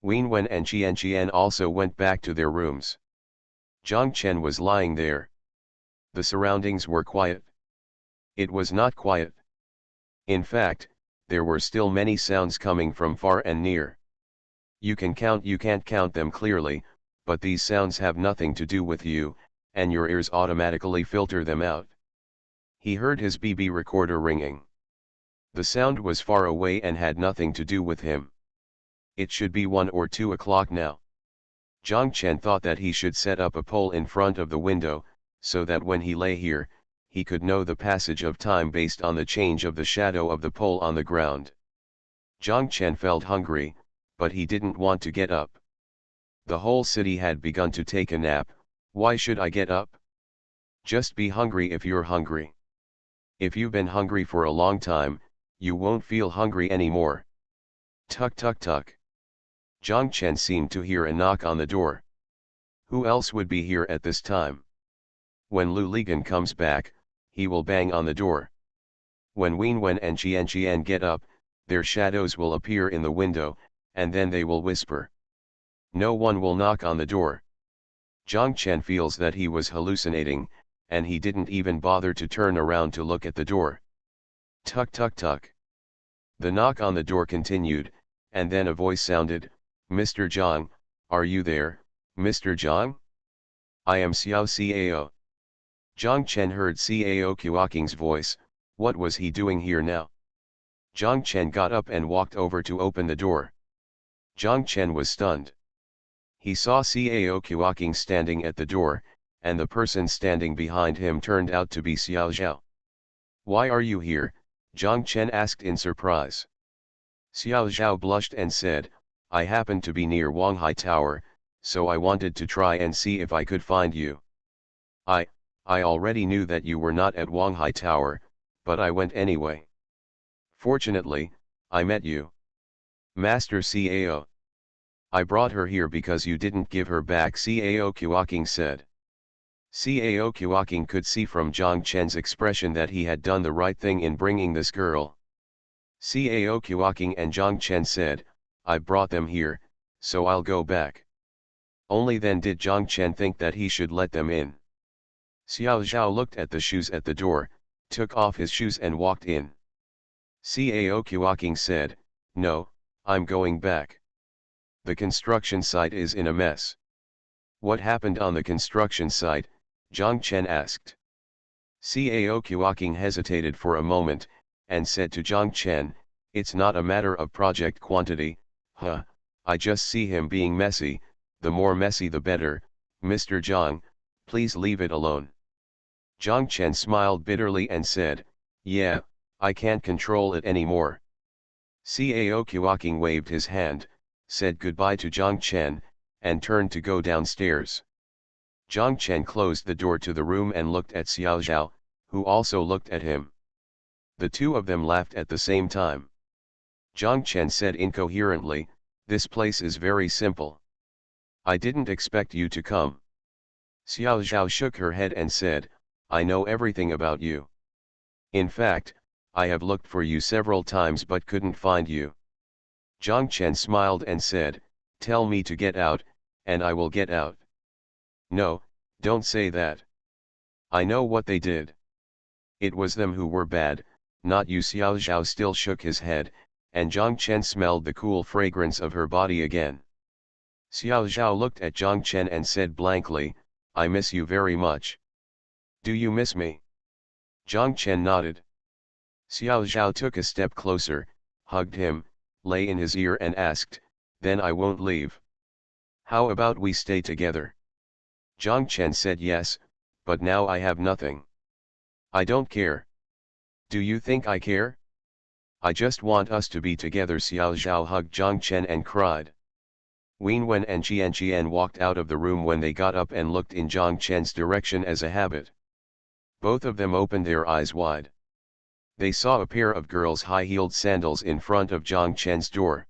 Wen Wen and Qian Qian also went back to their rooms. Jiang Chen was lying there. The surroundings were quiet. It was not quiet. In fact, there were still many sounds coming from far and near. You can't count them clearly, but these sounds have nothing to do with you, and your ears automatically filter them out. He heard his BB recorder ringing. The sound was far away and had nothing to do with him. It should be 1 or 2 o'clock now. Jiang Chen thought that he should set up a pole in front of the window, so that when he lay here, he could know the passage of time based on the change of the shadow of the pole on the ground. Jiang Chen felt hungry, but he didn't want to get up. The whole city had begun to take a nap. Why should I get up? Just be hungry if you're hungry. If you've been hungry for a long time, you won't feel hungry anymore. Tuk tuk tuk. Jiang Chen seemed to hear a knock on the door. Who else would be here at this time? When Lu Ligan comes back, he will bang on the door. When Wen Wen and Qian Qian get up, their shadows will appear in the window, and then they will whisper. No one will knock on the door. Jiang Chen feels that he was hallucinating, and he didn't even bother to turn around to look at the door. Tuk tuk tuk. The knock on the door continued, and then a voice sounded, Mr. Zhang, are you there, Mr. Zhang? I am Xiao Cao. Jiang Chen heard Cao Qiaqing's voice. What was he doing here now? Jiang Chen got up and walked over to open the door. Jiang Chen was stunned. He saw Cao Qiaqing standing at the door, and the person standing behind him turned out to be Xiao Zhao. Why are you here? Jiang Chen asked in surprise. Xiao Zhao blushed and said, I happened to be near Wanghai Tower, so I wanted to try and see if I could find you. I already knew that you were not at Wanghai Tower, but I went anyway. Fortunately, I met you. Master Cao. I brought her here because you didn't give her back, Cao Qiaqing said. Cao Qiaqing could see from Jiang Chen's expression that he had done the right thing in bringing this girl. Cao Qiaqing and Jiang Chen said, I brought them here, so I'll go back. Only then did Jiang Chen think that he should let them in. Xiao Zhao looked at the shoes at the door, took off his shoes and walked in. Cao Qiaqing said, No, I'm going back. The construction site is in a mess. What happened on the construction site? Jiang Chen asked. Cao Qiaqing hesitated for a moment, and said to Jiang Chen, it's not a matter of project quantity, I just see him being messy, the more messy the better, Mr. Jiang, please leave it alone. Jiang Chen smiled bitterly and said, yeah, I can't control it anymore. Cao Qiaqing waved his hand, said goodbye to Jiang Chen, and turned to go downstairs. Jiang Chen closed the door to the room and looked at Xiao Zhao, who also looked at him. The two of them laughed at the same time. Jiang Chen said incoherently, this place is very simple. I didn't expect you to come. Xiao Zhao shook her head and said, I know everything about you. In fact, I have looked for you several times but couldn't find you. Zhang Chen smiled and said, tell me to get out, and I will get out. No, don't say that. I know what they did. It was them who were bad, not you. Xiao Zhao still shook his head, and Zhang Chen smelled the cool fragrance of her body again. Xiao Zhao looked at Zhang Chen and said blankly, I miss you very much. Do you miss me? Zhang Chen nodded. Xiao Zhao took a step closer, hugged him, lay in his ear and asked, then I won't leave. How about we stay together? Zhang Chen said yes, but now I have nothing. I don't care. Do you think I care? I just want us to be together. Xiao Zhao hugged Zhang Chen and cried. Wen Wen and Qian walked out of the room when they got up and looked in Zhang Chen's direction as a habit. Both of them opened their eyes wide. They saw a pair of girls' high-heeled sandals in front of Zhang Chen's door.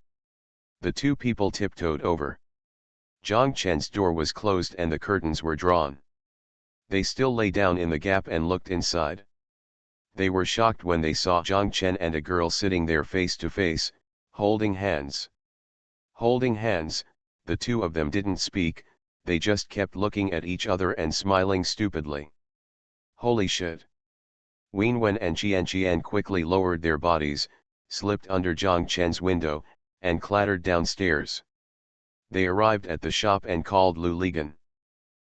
The two people tiptoed over. Zhang Chen's door was closed and the curtains were drawn. They still lay down in the gap and looked inside. They were shocked when they saw Zhang Chen and a girl sitting there face to face, holding hands. Holding hands, the two of them didn't speak, they just kept looking at each other and smiling stupidly. Holy shit! Wen Wen and Qian quickly lowered their bodies, slipped under Zhang Chen's window, and clattered downstairs. They arrived at the shop and called Lu Ligan.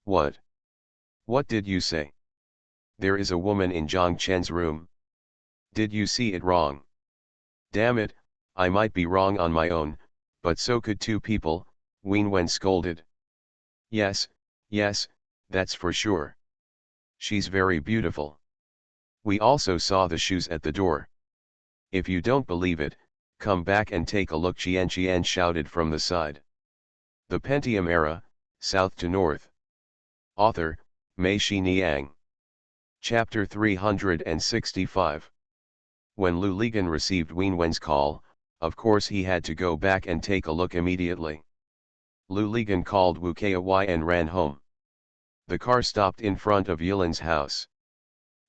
What? What did you say? There is a woman in Zhang Chen's room. Did you see it wrong? Damn it, I might be wrong on my own, but so could two people, Wen Wen scolded. Yes, that's for sure. She's very beautiful. We also saw the shoes at the door. If you don't believe it, come back and take a look. Qian shouted from the side. The Pentium Era, South to North. Author, Mei Xiniang. Chapter 365. When Lu Ligan received Wen Wen's call, of course he had to go back and take a look immediately. Lu Ligan called Wu Kai and ran home. The car stopped in front of Yilin's house.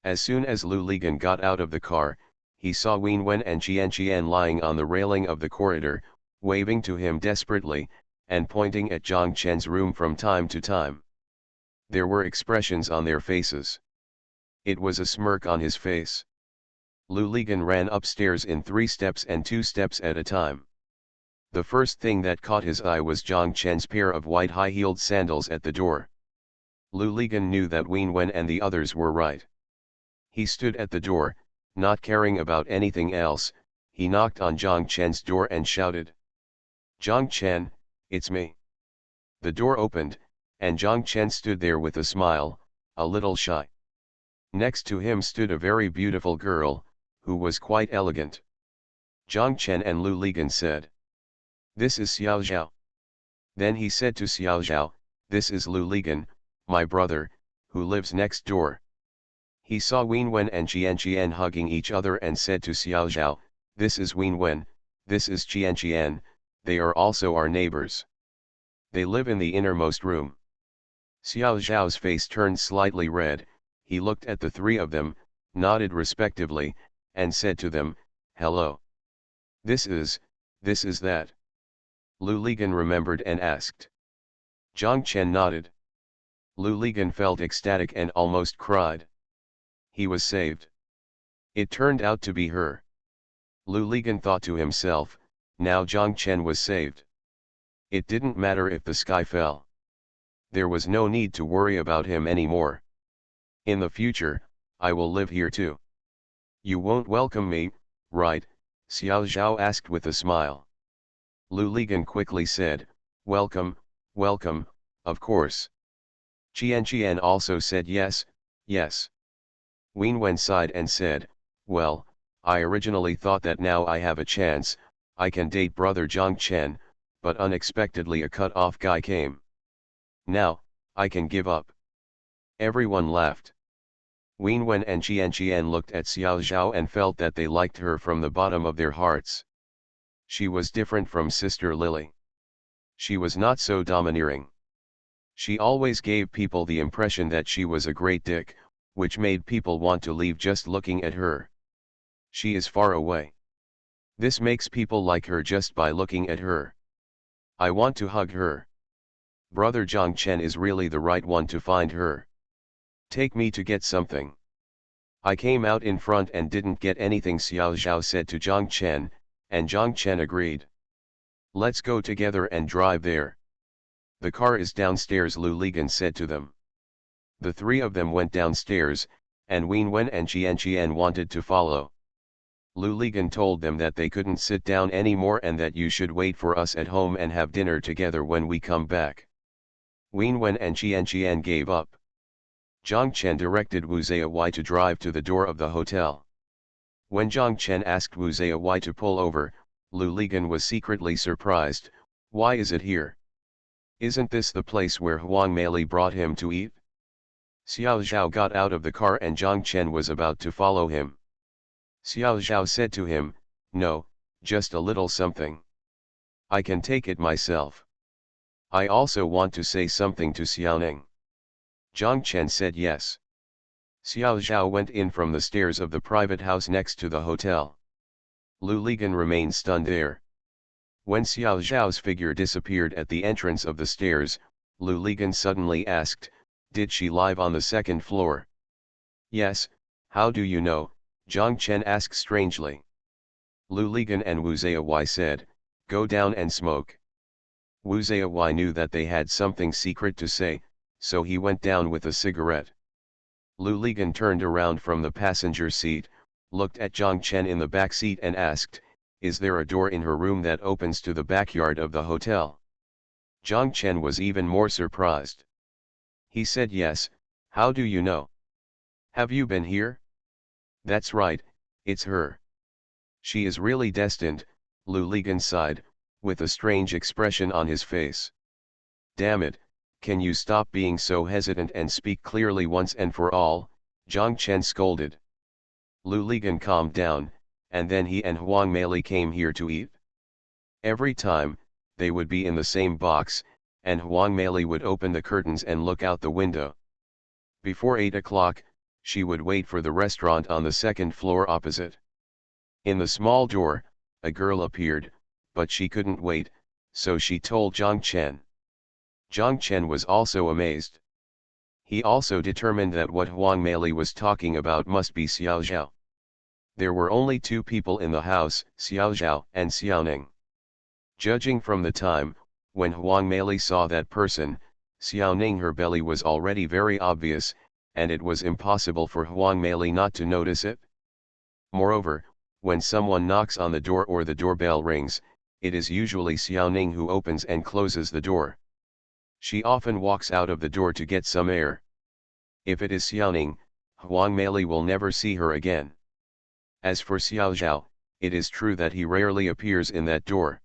As soon as Lu Ligan got out of the car, he saw Wen Wen and Qian lying on the railing of the corridor, waving to him desperately, and pointing at Zhang Chen's room from time to time. There were expressions on their faces. It was a smirk on his face. Lu Ligan ran upstairs in 3 steps and 2 steps at a time. The first thing that caught his eye was Zhang Chen's pair of white high-heeled sandals at the door. Lu Ligan knew that Wen Wen and the others were right. He stood at the door, not caring about anything else. He knocked on Zhang Chen's door and shouted. Zhang Chen, it's me. The door opened, and Zhang Chen stood there with a smile, a little shy. Next to him stood a very beautiful girl, who was quite elegant. Zhang Chen and Lu Ligan said. This is Xiao Zhao. Then he said to Xiao Zhao, this is Lu Ligan, my brother, who lives next door. He saw Wen Wen and Qian hugging each other and said to Xiao Zhao, this is Wen Wen, this is Qian, they are also our neighbors. They live in the innermost room. Xiao Zhao's face turned slightly red, he looked at the 3 of them, nodded respectively, and said to them, hello. This is that. Lu Ligan remembered and asked. Zhang Chen nodded. Lu Ligan felt ecstatic and almost cried. He was saved. It turned out to be her. Lu Ligan thought to himself, now Zhang Chen was saved. It didn't matter if the sky fell. There was no need to worry about him anymore. In the future, I will live here too. You won't welcome me, right? Xiao Zhao asked with a smile. Lu Ligan quickly said, welcome, of course. Qian also said yes. Wen Wen sighed and said, well, I originally thought that now I have a chance, I can date brother Zhang Chen, but unexpectedly a cut-off guy came. Now, I can give up. Everyone laughed. Wen Wen and Qian looked at Xiao Zhao and felt that they liked her from the bottom of their hearts. She was different from Sister Lily. She was not so domineering. She always gave people the impression that she was a great dick, which made people want to leave just looking at her. She is far away. This makes people like her just by looking at her. I want to hug her. Brother Zhang Chen is really the right one to find her. Take me to get something. I came out in front and didn't get anything, Xiao Zhao said to Zhang Chen, and Zhang Chen agreed. Let's go together and drive there. The car is downstairs, Lu Ligan said to them. The three of them went downstairs, and Wen Wen and Qian wanted to follow. Lu Ligan told them that they couldn't sit down anymore and that you should wait for us at home and have dinner together when we come back. Wen Wen and Qian gave up. Zhang Chen directed Wu Ziyawai to drive to the door of the hotel. When Zhang Chen asked Wu Ziyawai to pull over, Lu Ligan was secretly surprised. Why is it here? Isn't this the place where Huang Meili brought him to eat? Xiao Zhao got out of the car and Zhang Chen was about to follow him. Xiao Zhao said to him, no, just a little something. I can take it myself. I also want to say something to Xiaoning. Zhang Chen said yes. Xiao Zhao went in from the stairs of the private house next to the hotel. Lu Ligan remained stunned there. When Xiao Zhao's figure disappeared at the entrance of the stairs, Lu Ligan suddenly asked, did she live on the second floor? Yes, how do you know? Zhang Chen asked strangely. Lu Ligan and Wu Ziyawai said, go down and smoke. Wu Ziyawai knew that they had something secret to say, so he went down with a cigarette. Lu Ligan turned around from the passenger seat, looked at Zhang Chen in the back seat and asked, is there a door in her room that opens to the backyard of the hotel? Zhang Chen was even more surprised. He said yes, how do you know? Have you been here? That's right, it's her. She is really destined, Lu Ligan sighed, with a strange expression on his face. Damn it, can you stop being so hesitant and speak clearly once and for all? Zhang Chen scolded. Lu Ligan calmed down, and then he and Huang Meili came here to eat. Every time, they would be in the same box, and Huang Meili would open the curtains and look out the window. Before 8 o'clock, she would wait for the restaurant on the second floor opposite. In the small door, a girl appeared, but she couldn't wait, so she told Zhang Chen. Zhang Chen was also amazed. He also determined that what Huang Meili was talking about must be Xiao Zhao. There were only two people in the house, Xiao Zhao and Xiaoning. Judging from the time, when Huang Meili saw that person, Xiaoning, her belly was already very obvious, and it was impossible for Huang Meili not to notice it. Moreover, when someone knocks on the door or the doorbell rings, it is usually Xiaoning who opens and closes the door. She often walks out of the door to get some air. If it is Xiaoning, Huang Meili will never see her again. As for Xiao Zhao, it is true that he rarely appears in that door.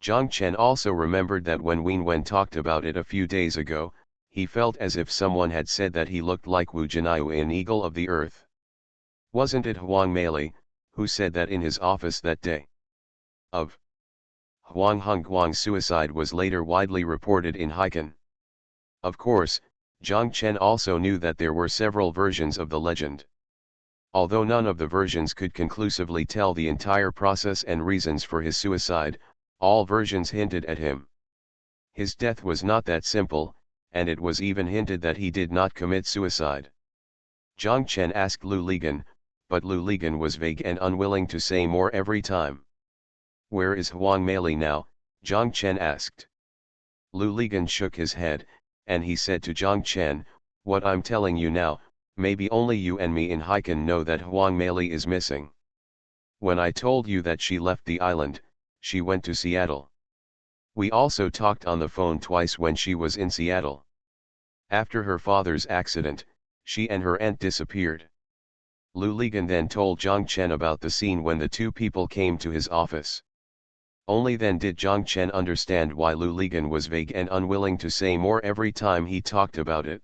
Zhang Chen also remembered that when Wen Wen talked about it a few days ago, he felt as if someone had said that he looked like Wu Jinyu in Eagle of the Earth. Wasn't it Huang Meili, who said that in his office that day? Of Huang Hongguang's suicide was later widely reported in Haikan. Of course, Zhang Chen also knew that there were several versions of the legend. Although none of the versions could conclusively tell the entire process and reasons for his suicide, all versions hinted at him. His death was not that simple, and it was even hinted that he did not commit suicide. Zhang Chen asked Lu Ligan, but Lu Ligan was vague and unwilling to say more every time. Where is Huang Meili now? Zhang Chen asked. Lu Ligan shook his head, and he said to Zhang Chen, what I'm telling you now, maybe only you and me in Haikan know that Huang Meili is missing. When I told you that she left the island, she went to Seattle. We also talked on the phone twice when she was in Seattle. After her father's accident, she and her aunt disappeared. Lu Ligan then told Zhang Chen about the scene when the two people came to his office. Only then did Zhang Chen understand why Lu Ligan was vague and unwilling to say more every time he talked about it.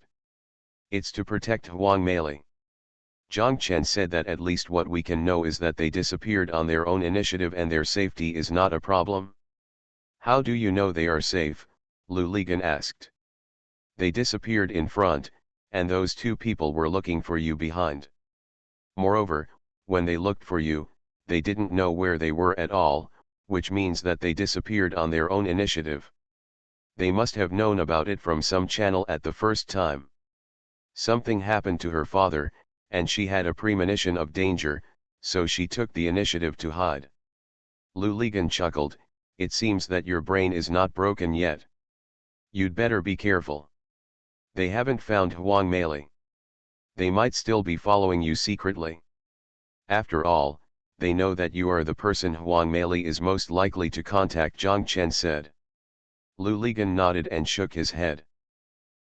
It's to protect Huang Meili. Zhang Chen said that at least what we can know is that they disappeared on their own initiative and their safety is not a problem. How do you know they are safe? Lu Ligan asked. They disappeared in front, and those two people were looking for you behind. Moreover, when they looked for you, they didn't know where they were at all, which means that they disappeared on their own initiative. They must have known about it from some channel at the first time. Something happened to her father, and she had a premonition of danger, so she took the initiative to hide. Luligan chuckled, "It seems that your brain is not broken yet. You'd better be careful. They haven't found Huang Mei. They might still be following you secretly. After all, they know that you are the person Huang Mei is most likely to contact," Zhang Chen said. Luligan nodded and shook his head.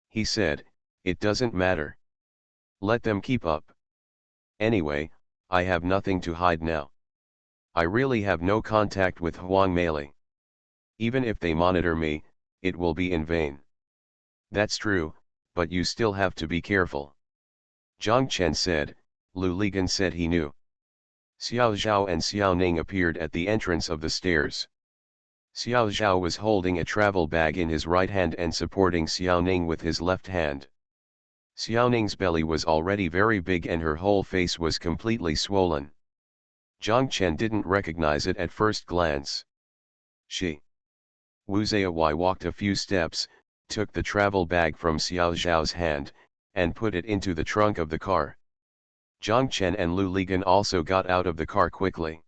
He said, "It doesn't matter. Let them keep up. Anyway, I have nothing to hide now. I really have no contact with Huang Mei. Even if they monitor me, it will be in vain." "That's true, but you still have to be careful," Zhang Chen said. Luligan said he knew. Xiao Zhao and Xiao Ning appeared at the entrance of the stairs. Xiao Zhao was holding a travel bag in his right hand and supporting Xiao Ning with his left hand. Xiao Ning's belly was already very big and her whole face was completely swollen. Zhang Chen didn't recognize it at first glance. Wu Zaiwai walked a few steps, took the travel bag from Xiao Zhao's hand, and put it into the trunk of the car. Zhang Chen and Lu Ligan also got out of the car quickly.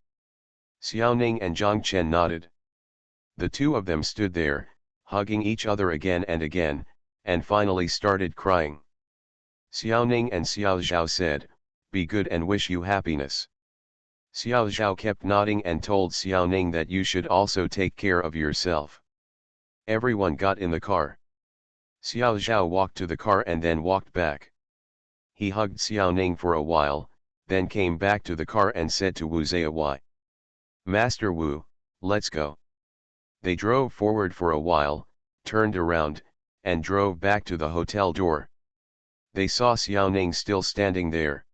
Xiao Ning and Zhang Chen nodded. The two of them stood there, hugging each other again, and finally started crying. Xiao Ning and Xiao Zhao said, "Be good and wish you happiness." Xiao Zhao kept nodding and told Xiao Ning that you should also take care of yourself. Everyone got in the car. Xiao Zhao walked to the car and then walked back. He hugged Xiao Ning for a while, then came back to the car and said to Wu Zaiwai, "Master Wu, let's go." They drove forward for a while, turned around, and drove back to the hotel door. They saw Xiao Ning still standing there.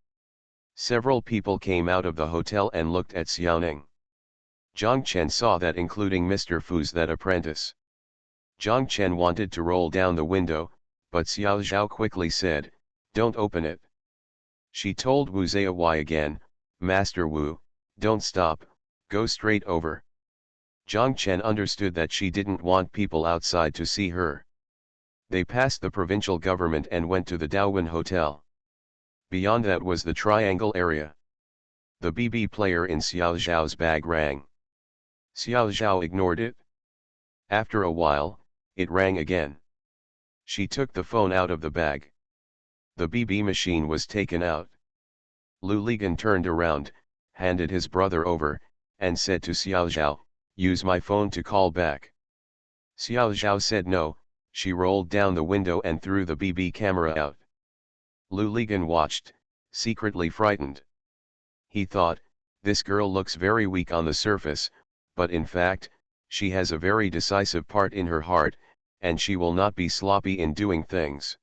Several people came out of the hotel and looked at Xiao Ning. Zhang Chen saw that, including Mr. Fu's that apprentice. Zhang Chen wanted to roll down the window, but Xiao Zhao quickly said, "Don't open it." She told Wu Zaiwai again, "Master Wu, don't stop, go straight over." Zhang Chen understood that she didn't want people outside to see her. They passed the provincial government and went to the Daowen Hotel. Beyond that was the triangle area. The BB player in Xiao Zhao's bag rang. Xiao Zhao ignored it. After a while, it rang again. She took the phone out of the bag. The BB machine was taken out. Lu Ligan turned around, handed his brother over, and said to Xiao Zhao, "Use my phone to call back." Xiao Zhao said no. She rolled down the window and threw the BB camera out. Lu Ligan watched, secretly frightened. He thought, "This girl looks very weak on the surface, but in fact, she has a very decisive part in her heart, and she will not be sloppy in doing things."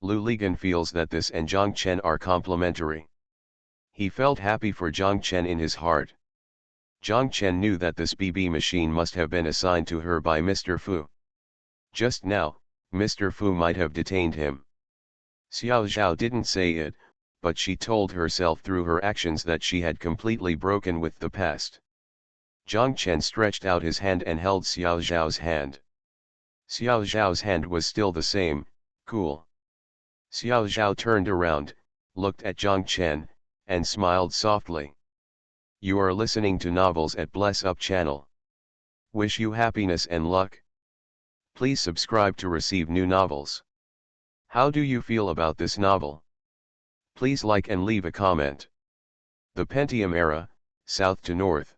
Lu Ligan feels that this and Zhang Chen are complementary. He felt happy for Zhang Chen in his heart. Zhang Chen knew that this BB machine must have been assigned to her by Mr. Fu. Just now, Mr. Fu might have detained him. Xiao Zhao didn't say it, but she told herself through her actions that she had completely broken with the past. Zhang Chen stretched out his hand and held Xiao Zhao's hand. Xiao Zhao's hand was still the same, cool. Xiao Zhao turned around, looked at Zhang Chen, and smiled softly. "You are listening to novels at Bless Up channel. Wish you happiness and luck. Please subscribe to receive new novels. How do you feel about this novel? Please like and leave a comment." The Pentium Era, South to North.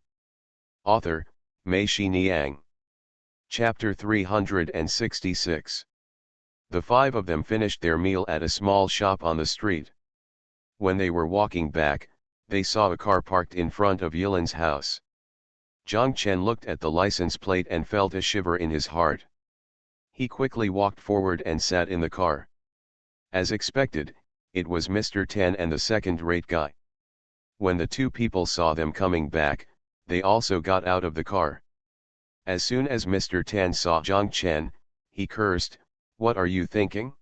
Author, Mei Niang. Chapter 366. The five of them finished their meal at a small shop on the street. When they were walking back, they saw a car parked in front of Yilin's house. Zhang Chen looked at the license plate and felt a shiver in his heart. He quickly walked forward and sat in the car. As expected, it was Mr. Tan and the second-rate guy. When the two people saw them coming back, they also got out of the car. As soon as Mr. Tan saw Zhang Chen, he cursed, What are you thinking?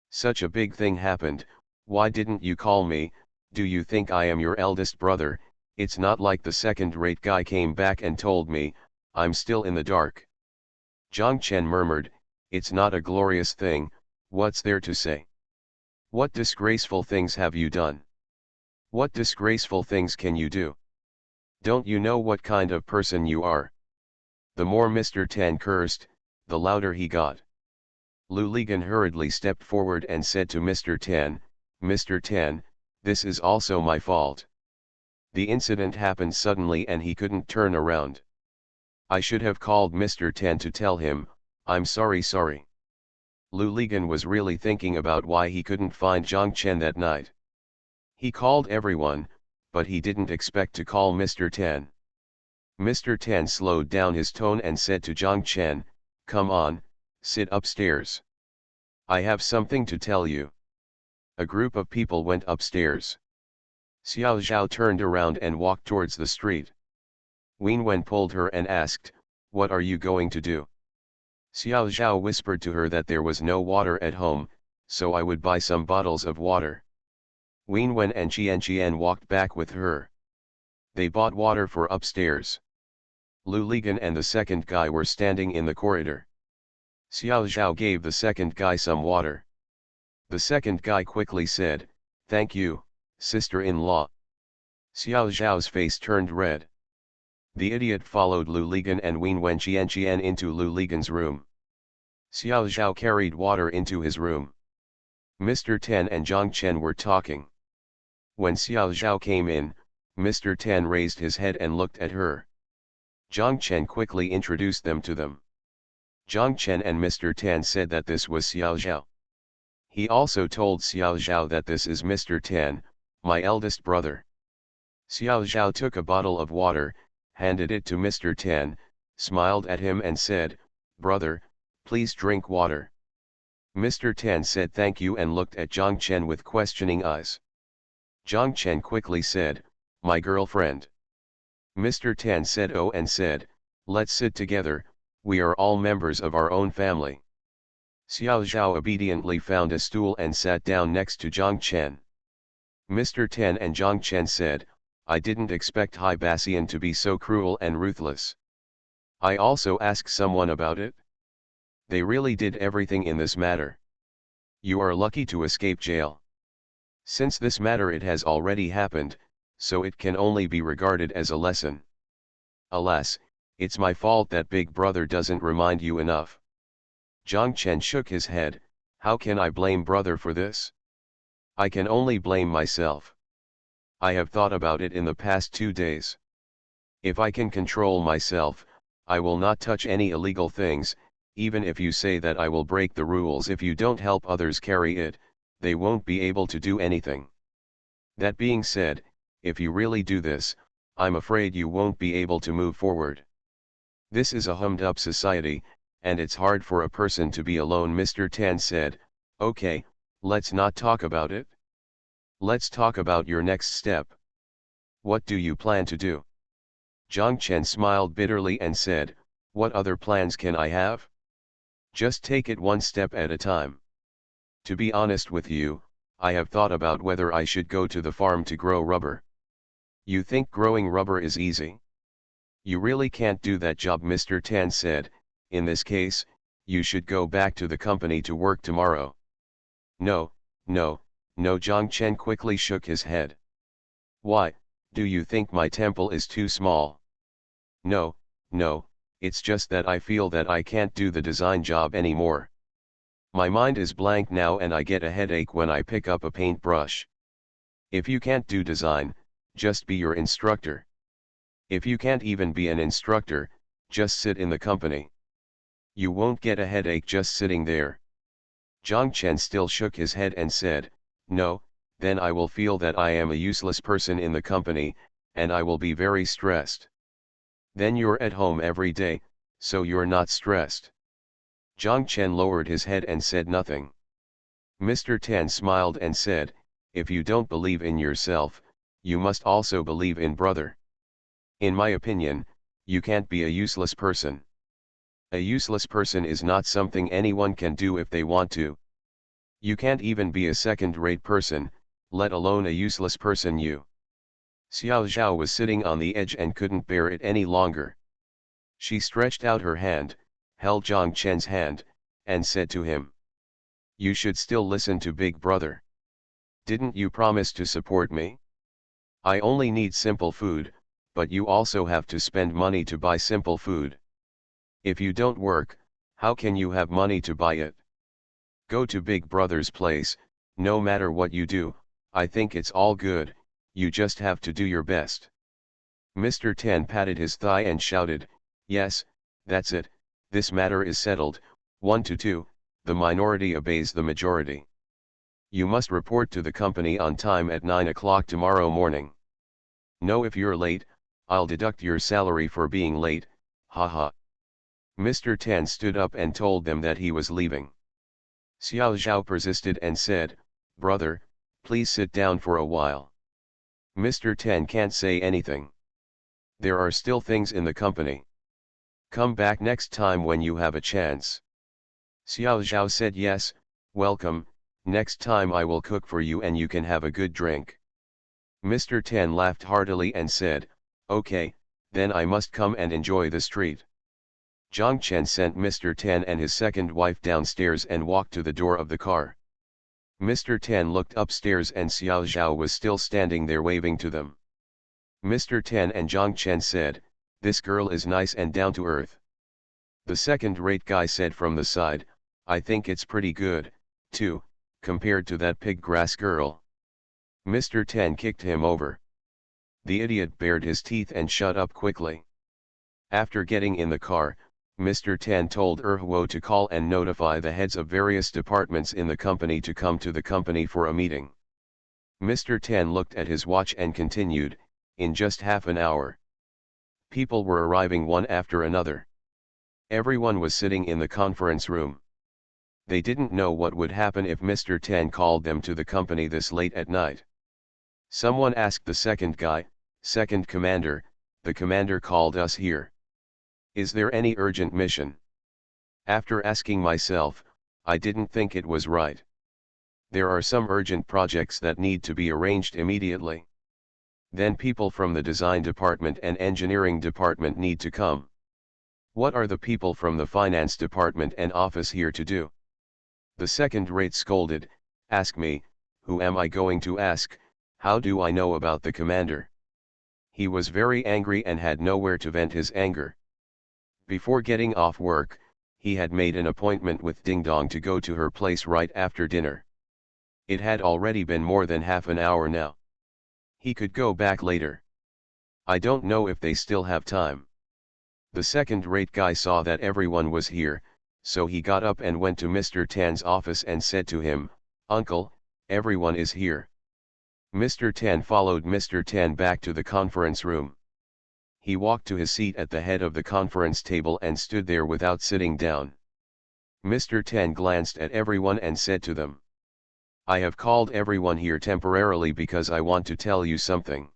Such a big thing happened, why didn't you call me? Do you think I am your eldest brother? It's not like the second-rate guy came back and told me, I'm still in the dark. Jiang Chen murmured, it's not a glorious thing, what's there to say? What disgraceful things have you done? What disgraceful things can you do? Don't you know what kind of person you are? The more Mr. Tan cursed, the louder he got. Lu Ligan hurriedly stepped forward and said to Mr. Tan, Mr. Tan, this is also my fault. The incident happened suddenly and he couldn't turn around. I should have called Mr. Tan to tell him, I'm sorry. Lu Ligan was really thinking about why he couldn't find Jiang Chen that night. He called everyone, but he didn't expect to call Mr. Tan. Mr. Tan slowed down his tone and said to Jiang Chen, come on, sit upstairs. I have something to tell you. A group of people went upstairs. Xiao Zhao turned around and walked towards the street. Wen Wen pulled her and asked, what are you going to do? Xiao Zhao whispered to her that there was no water at home, so I would buy some bottles of water. Wen Wen and Qian walked back with her. They bought water for upstairs. Lu Ligan and the second guy were standing in the corridor. Xiao Zhao gave the second guy some water. The second guy quickly said, thank you, sister-in-law. Xiao Zhao's face turned red. The idiot followed Lu Ligan and Wen Wen Qian into Lu Ligan's room. Xiao Zhao carried water into his room. Mr. Tan and Jiang Chen were talking. When Xiao Zhao came in, Mr. Tan raised his head and looked at her. Jiang Chen quickly introduced them to them. Jiang Chen and Mr. Tan said that this was Xiao Zhao. He also told Xiao Zhao that this is Mr. Tan, my eldest brother. Xiao Zhao took a bottle of water, handed it to Mr. Tan, smiled at him and said, brother, please drink water. Mr. Tan said thank you and looked at Jiang Chen with questioning eyes. Jiang Chen quickly said, my girlfriend. Mr. Tan said oh and said, let's sit together, we are all members of our own family. Xiao Zhao obediently found a stool and sat down next to Jiang Chen. Mr. Tan and Jiang Chen said, I didn't expect Hai Bassian to be so cruel and ruthless. I also asked someone about it. They really did everything in this matter. You are lucky to escape jail. Since this matter it has already happened, so it can only be regarded as a lesson. Alas, it's my fault that Big Brother doesn't remind you enough. Jiang Chen shook his head, how can I blame brother for this? I can only blame myself. I have thought about it in the past 2 days. If I can control myself, I will not touch any illegal things, even if you say that I will break the rules if you don't help others carry it, they won't be able to do anything. That being said, if you really do this, I'm afraid you won't be able to move forward. This is a hummed-up society, and it's hard for a person to be alone. Mr. Tan said, okay, let's not talk about it. Let's talk about your next step. What do you plan to do? Jiang Chen smiled bitterly and said, what other plans can I have? Just take it one step at a time. To be honest with you, I have thought about whether I should go to the farm to grow rubber. You think growing rubber is easy? You really can't do that job, Mr. Tan said. In this case, you should go back to the company to work tomorrow. No, Jiang Chen quickly shook his head. Why, do you think my temple is too small? No, it's just that I feel that I can't do the design job anymore. My mind is blank now and I get a headache when I pick up a paintbrush. If you can't do design, just be your instructor. If you can't even be an instructor, just sit in the company. You won't get a headache just sitting there. Jiang Chen still shook his head and said, no, then I will feel that I am a useless person in the company, and I will be very stressed. Then you're at home every day, so you're not stressed. Jiang Chen lowered his head and said nothing. Mr. Tan smiled and said, if you don't believe in yourself, you must also believe in brother. In my opinion, you can't be a useless person. A useless person is not something anyone can do if they want to. You can't even be a second-rate person, let alone a useless person. Xiao Zhao was sitting on the edge and couldn't bear it any longer. She stretched out her hand, held Zhang Chen's hand, and said to him, "You should still listen to Big Brother. Didn't you promise to support me? I only need simple food, but you also have to spend money to buy simple food. If you don't work, how can you have money to buy it? Go to Big Brother's place, no matter what you do, I think it's all good, you just have to do your best." Mr. Tan patted his thigh and shouted, "Yes, that's it, this matter is settled, 1-2, the minority obeys the majority. You must report to the company on time at 9 o'clock tomorrow morning. No, if you're late, I'll deduct your salary for being late, haha." Mr. Tan stood up and told them that he was leaving. Xiao Zhao persisted and said, "Brother, please sit down for a while." Mr. Tan can't say anything. There are still things in the company. Come back next time when you have a chance. Xiao Zhao said, "Yes, welcome, next time I will cook for you and you can have a good drink." Mr. Tan laughed heartily and said, "Okay, then I must come and enjoy the street." Zhang Chen sent Mr. Tan and his second wife downstairs and walked to the door of the car. Mr. Tan looked upstairs and Xiao Zhao was still standing there waving to them. Mr. Tan and Zhang Chen said, "This girl is nice and down to earth." The second-rate guy said from the side, "I think it's pretty good, too, compared to that pig grass girl." Mr. Tan kicked him over. The idiot bared his teeth and shut up quickly. After getting in the car, Mr. Tan told Huo to call and notify the heads of various departments in the company to come to the company for a meeting. Mr. Tan looked at his watch and continued, "In just half an hour." People were arriving one after another. Everyone was sitting in the conference room. They didn't know what would happen if Mr. Tan called them to the company this late at night. Someone asked the second guy, "Second commander, the commander called us here. Is there any urgent mission?" After asking myself, I didn't think it was right. There are some urgent projects that need to be arranged immediately. Then people from the design department and engineering department need to come. What are the people from the finance department and office here to do? The second-rate scolded, "Ask me, who am I going to ask, how do I know about the commander?" He was very angry and had nowhere to vent his anger. Before getting off work, he had made an appointment with Ding Dong to go to her place right after dinner. It had already been more than half an hour now. He could go back later. I don't know if they still have time. The second-rate guy saw that everyone was here, so he got up and went to Mr. Tan's office and said to him, "Uncle, everyone is here." Mr. Tan followed Mr. Tan back to the conference room. He walked to his seat at the head of the conference table and stood there without sitting down. Mr. Tan glanced at everyone and said to them, "I have called everyone here temporarily because I want to tell you something.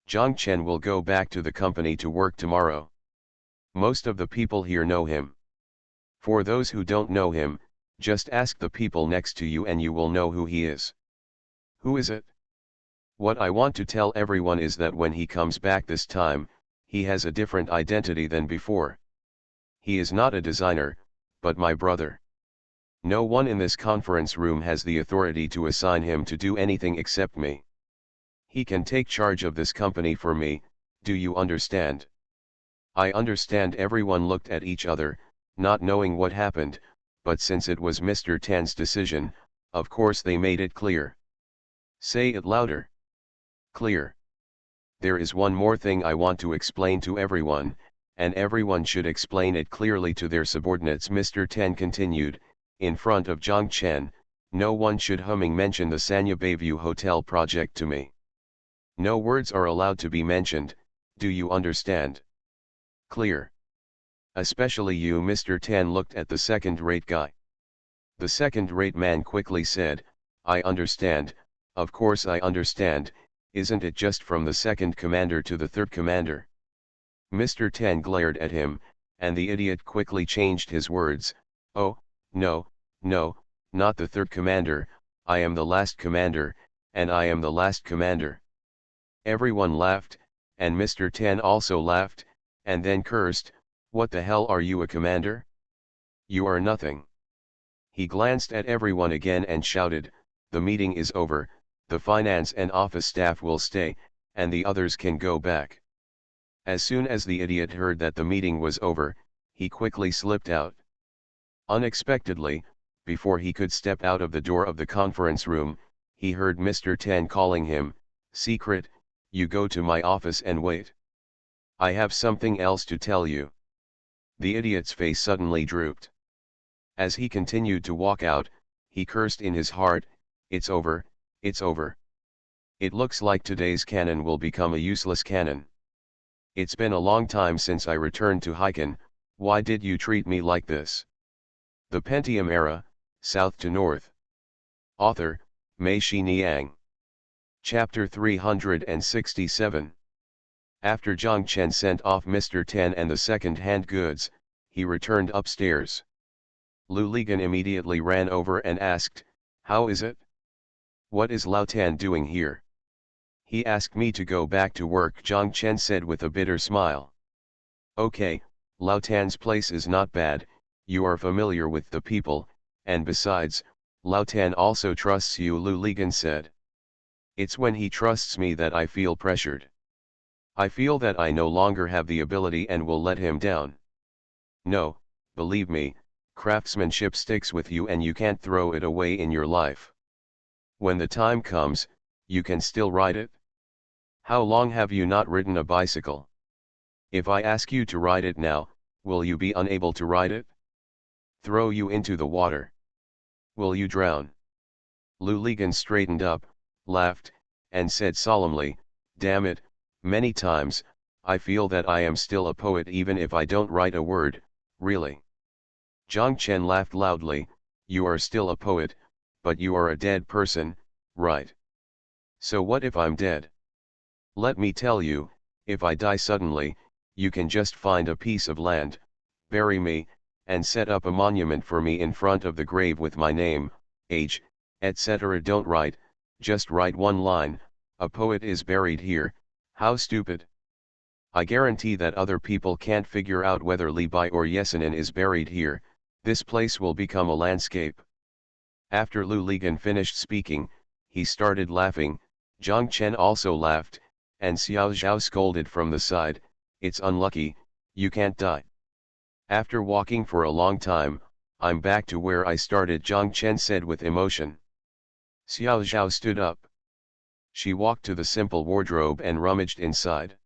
Zhang Chen will go back to the company to work tomorrow. Most of the people here know him. For those who don't know him, just ask the people next to you and you will know who he is." "Who is it?" "What I want to tell everyone is that when he comes back this time, he has a different identity than before. He is not a designer, but my brother. No one in this conference room has the authority to assign him to do anything except me. He can take charge of this company for me, do you understand?" "I understand." Everyone looked at each other, not knowing what happened, but since it was Mr. Tan's decision, of course they made it clear. "Say it louder." "Clear. There is one more thing I want to explain to everyone, and everyone should explain it clearly to their subordinates." Mr. Tan continued, "In front of Zhang Chen, no one should mention the Sanya Bayview Hotel project to me. No words are allowed to be mentioned, do you understand?" "Clear." "Especially you." Mr. Tan looked at the second-rate guy. The second-rate man quickly said, "I understand, of course I understand, isn't it just from the second commander to the third commander?" Mr. Tan glared at him, and the idiot quickly changed his words, "Oh, no, no, not the third commander, I am the last commander, and I am the last commander." Everyone laughed, and Mr. Ten also laughed, and then cursed, "What the hell are you, a commander? You are nothing." He glanced at everyone again and shouted, "The meeting is over, the finance and office staff will stay, and the others can go back." As soon as the idiot heard that the meeting was over, he quickly slipped out. Unexpectedly, before he could step out of the door of the conference room, he heard Mr. Ten calling him, "Secret, you go to my office and wait. I have something else to tell you." The idiot's face suddenly drooped. As he continued to walk out, he cursed in his heart, "It's over, it's over. It looks like today's cannon will become a useless cannon. It's been a long time since I returned to Heiken, why did you treat me like this?" The Pentium Era, South to North. Author, Mei-Shi Niang. Chapter 367. After Zhang Chen sent off Mr. Ten and the second-hand goods, he returned upstairs. Lu Ligan immediately ran over and asked, "How is it? What is Lao Tan doing here?" "He asked me to go back to work," Zhang Chen said with a bitter smile. "Okay, Lao Tan's place is not bad, you are familiar with the people, and besides, Lao Tan also trusts you," Lu Ligan said. "It's when he trusts me that I feel pressured. I feel that I no longer have the ability and will let him down. No, believe me, craftsmanship sticks with you and you can't throw it away in your life. When the time comes, you can still ride it. How long have you not ridden a bicycle? If I ask you to ride it now, will you be unable to ride it? Throw you into the water. Will you drown?" Lu Ligan straightened up, laughed, and said solemnly, "Damn it, many times, I feel that I am still a poet even if I don't write a word, really." Zhang Chen laughed loudly, "You are still a poet, but you are a dead person, right? So what if I'm dead? Let me tell you, if I die suddenly, you can just find a piece of land, bury me, and set up a monument for me in front of the grave with my name, age, etc. Don't write, just write one line, 'A poet is buried here.' How stupid. I guarantee that other people can't figure out whether Li Bai or Yesenin is buried here. This place will become a landscape." After Lu Ligan finished speaking, he started laughing, Zhang Chen also laughed, and Xiao Zhao scolded from the side, "It's unlucky, you can't die." After walking for a long time, "I'm back to where I started," Zhang Chen said with emotion. Xiao Zhao stood up. She walked to the simple wardrobe and rummaged inside.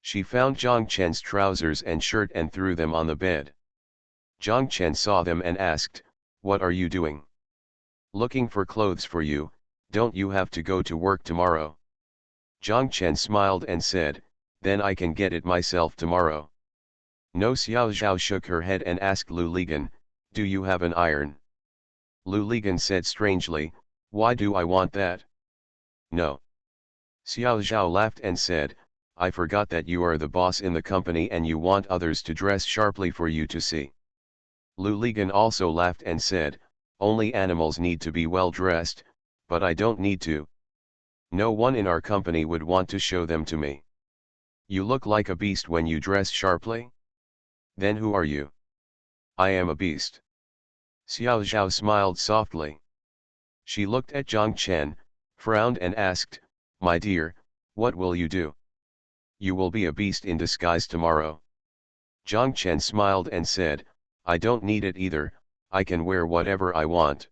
She found Zhang Chen's trousers and shirt and threw them on the bed. Zhang Chen saw them and asked, "What are you doing?" "Looking for clothes for you, don't you have to go to work tomorrow?" Zhang Chen smiled and said, "Then I can get it myself tomorrow." "No." Xiao Zhao shook her head and asked Lu Ligan, "Do you have an iron?" Lu Ligan said strangely, "Why do I want that?" "No." Xiao Zhao laughed and said, "I forgot that you are the boss in the company and you want others to dress sharply for you to see." Lu Ligan also laughed and said, "Only animals need to be well dressed, but I don't need to. No one in our company would want to show them to me. You look like a beast when you dress sharply. Then who are you?" "I am a beast." Xiao Zhao smiled softly. She looked at Zhang Chen, frowned and asked, "My dear, what will you do?" "You will be a beast in disguise tomorrow." Zhang Chen smiled and said, "I don't need it either, I can wear whatever I want."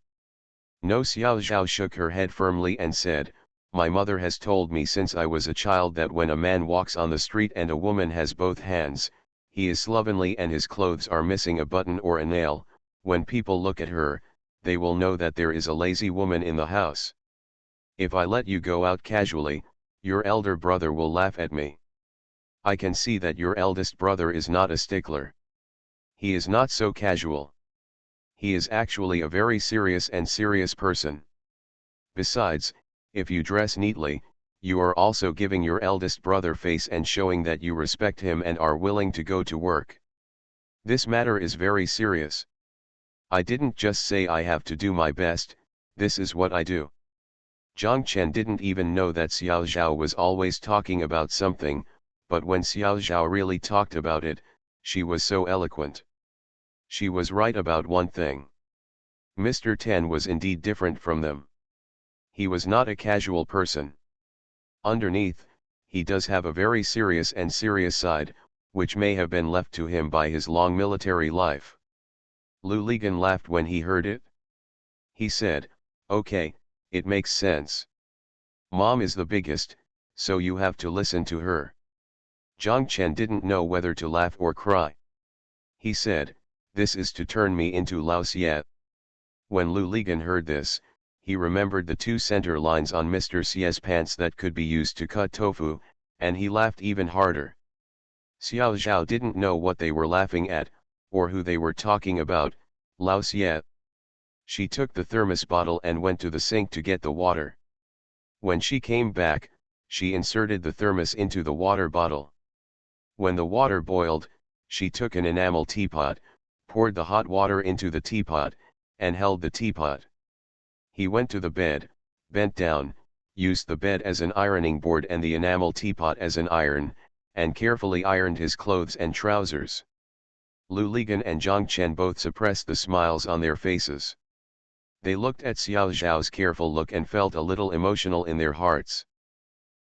"No." Xiao Zhao shook her head firmly and said, "My mother has told me since I was a child that when a man walks on the street and a woman has both hands, he is slovenly and his clothes are missing a button or a nail. When people look at her, they will know that there is a lazy woman in the house. If I let you go out casually, your elder brother will laugh at me. I can see that your eldest brother is not a stickler. He is not so casual. He is actually a very serious person. Besides, if you dress neatly, you are also giving your eldest brother face and showing that you respect him and are willing to go to work. This matter is very serious. I didn't just say I have to do my best, this is what I do. Jiang Chen didn't even know that Xiao Zhao was always talking about something, but when Xiao Zhao really talked about it, she was so eloquent. She was right about one thing. Mr. Ten was indeed different from them. He was not a casual person. Underneath, he does have a very serious side, which may have been left to him by his long military life. Lu Ligan laughed when he heard it. He said, "Okay, it makes sense. Mom is the biggest, so you have to listen to her." Jiang Chen didn't know whether to laugh or cry. He said, "This is to turn me into Lao Xie." When Lu Ligan heard this, he remembered the two center lines on Mr. Xie's pants that could be used to cut tofu, and he laughed even harder. Xiao Zhao didn't know what they were laughing at, or who they were talking about, Lao Xie. She took the thermos bottle and went to the sink to get the water. When she came back, she inserted the thermos into the water bottle. When the water boiled, she took an enamel teapot, poured the hot water into the teapot, and held the teapot. He went to the bed, bent down, used the bed as an ironing board and the enamel teapot as an iron, and carefully ironed his clothes and trousers. Lu Ligan and Jiang Chen both suppressed the smiles on their faces. They looked at Xiao Zhao's careful look and felt a little emotional in their hearts.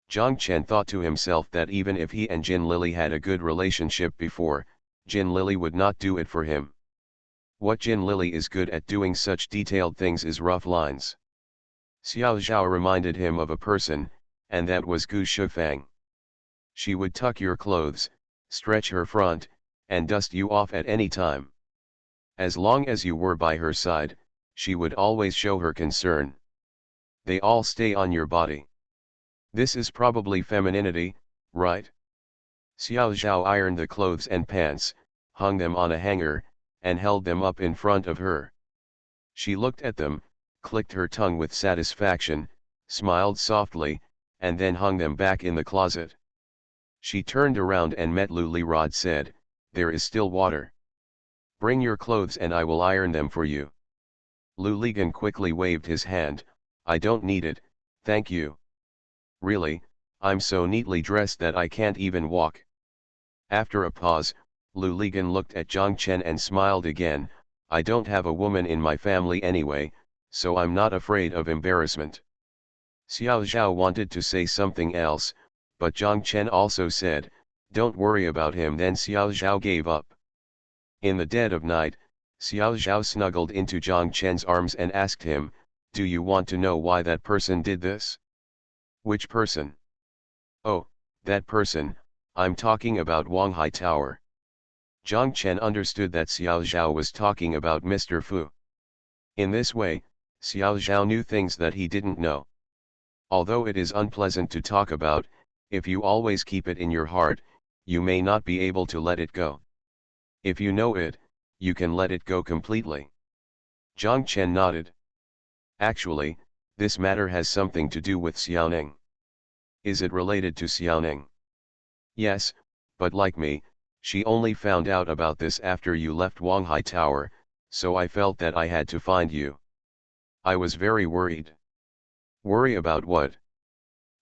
Jiang Chen thought to himself that even if he and Jin Lily had a good relationship before, Jin Lily would not do it for him. What Jin Lily is good at doing such detailed things is rough lines. Xiao Zhao reminded him of a person, and that was Gu Shufang. She would tuck your clothes, stretch her front, and dust you off at any time. As long as you were by her side, she would always show her concern. They all stay on your body. This is probably femininity, right? Xiao Zhao ironed the clothes and pants, hung them on a hanger, and held them up in front of her. She looked at them, clicked her tongue with satisfaction, smiled softly, and then hung them back in the closet. She turned around and met Lu Lirod said, "There is still water. Bring your clothes and I will iron them for you." Lu Ligan quickly waved his hand, "I don't need it, thank you. Really, I'm so neatly dressed that I can't even walk." After a pause, Lu Ligan looked at Jiang Chen and smiled again, "I don't have a woman in my family anyway, so I'm not afraid of embarrassment." Xiao Zhao wanted to say something else, but Jiang Chen also said, "Don't worry about him." Then Xiao Zhao gave up. In the dead of night, Xiao Zhao snuggled into Jiang Chen's arms and asked him, "Do you want to know why that person did this?" "Which person?" "Oh, that person, I'm talking about Wanghai Tower." Jiang Chen understood that Xiao Zhao was talking about Mr. Fu. In this way, Xiao Zhao knew things that he didn't know. Although it is unpleasant to talk about, if you always keep it in your heart, you may not be able to let it go. If you know it, you can let it go completely. Jiang Chen nodded. "Actually, this matter has something to do with Xiaoning." "Is it related to Xiaoning?" "Yes, but like me, she only found out about this after you left Wanghai Tower, so I felt that I had to find you. I was very worried." "Worry about what?"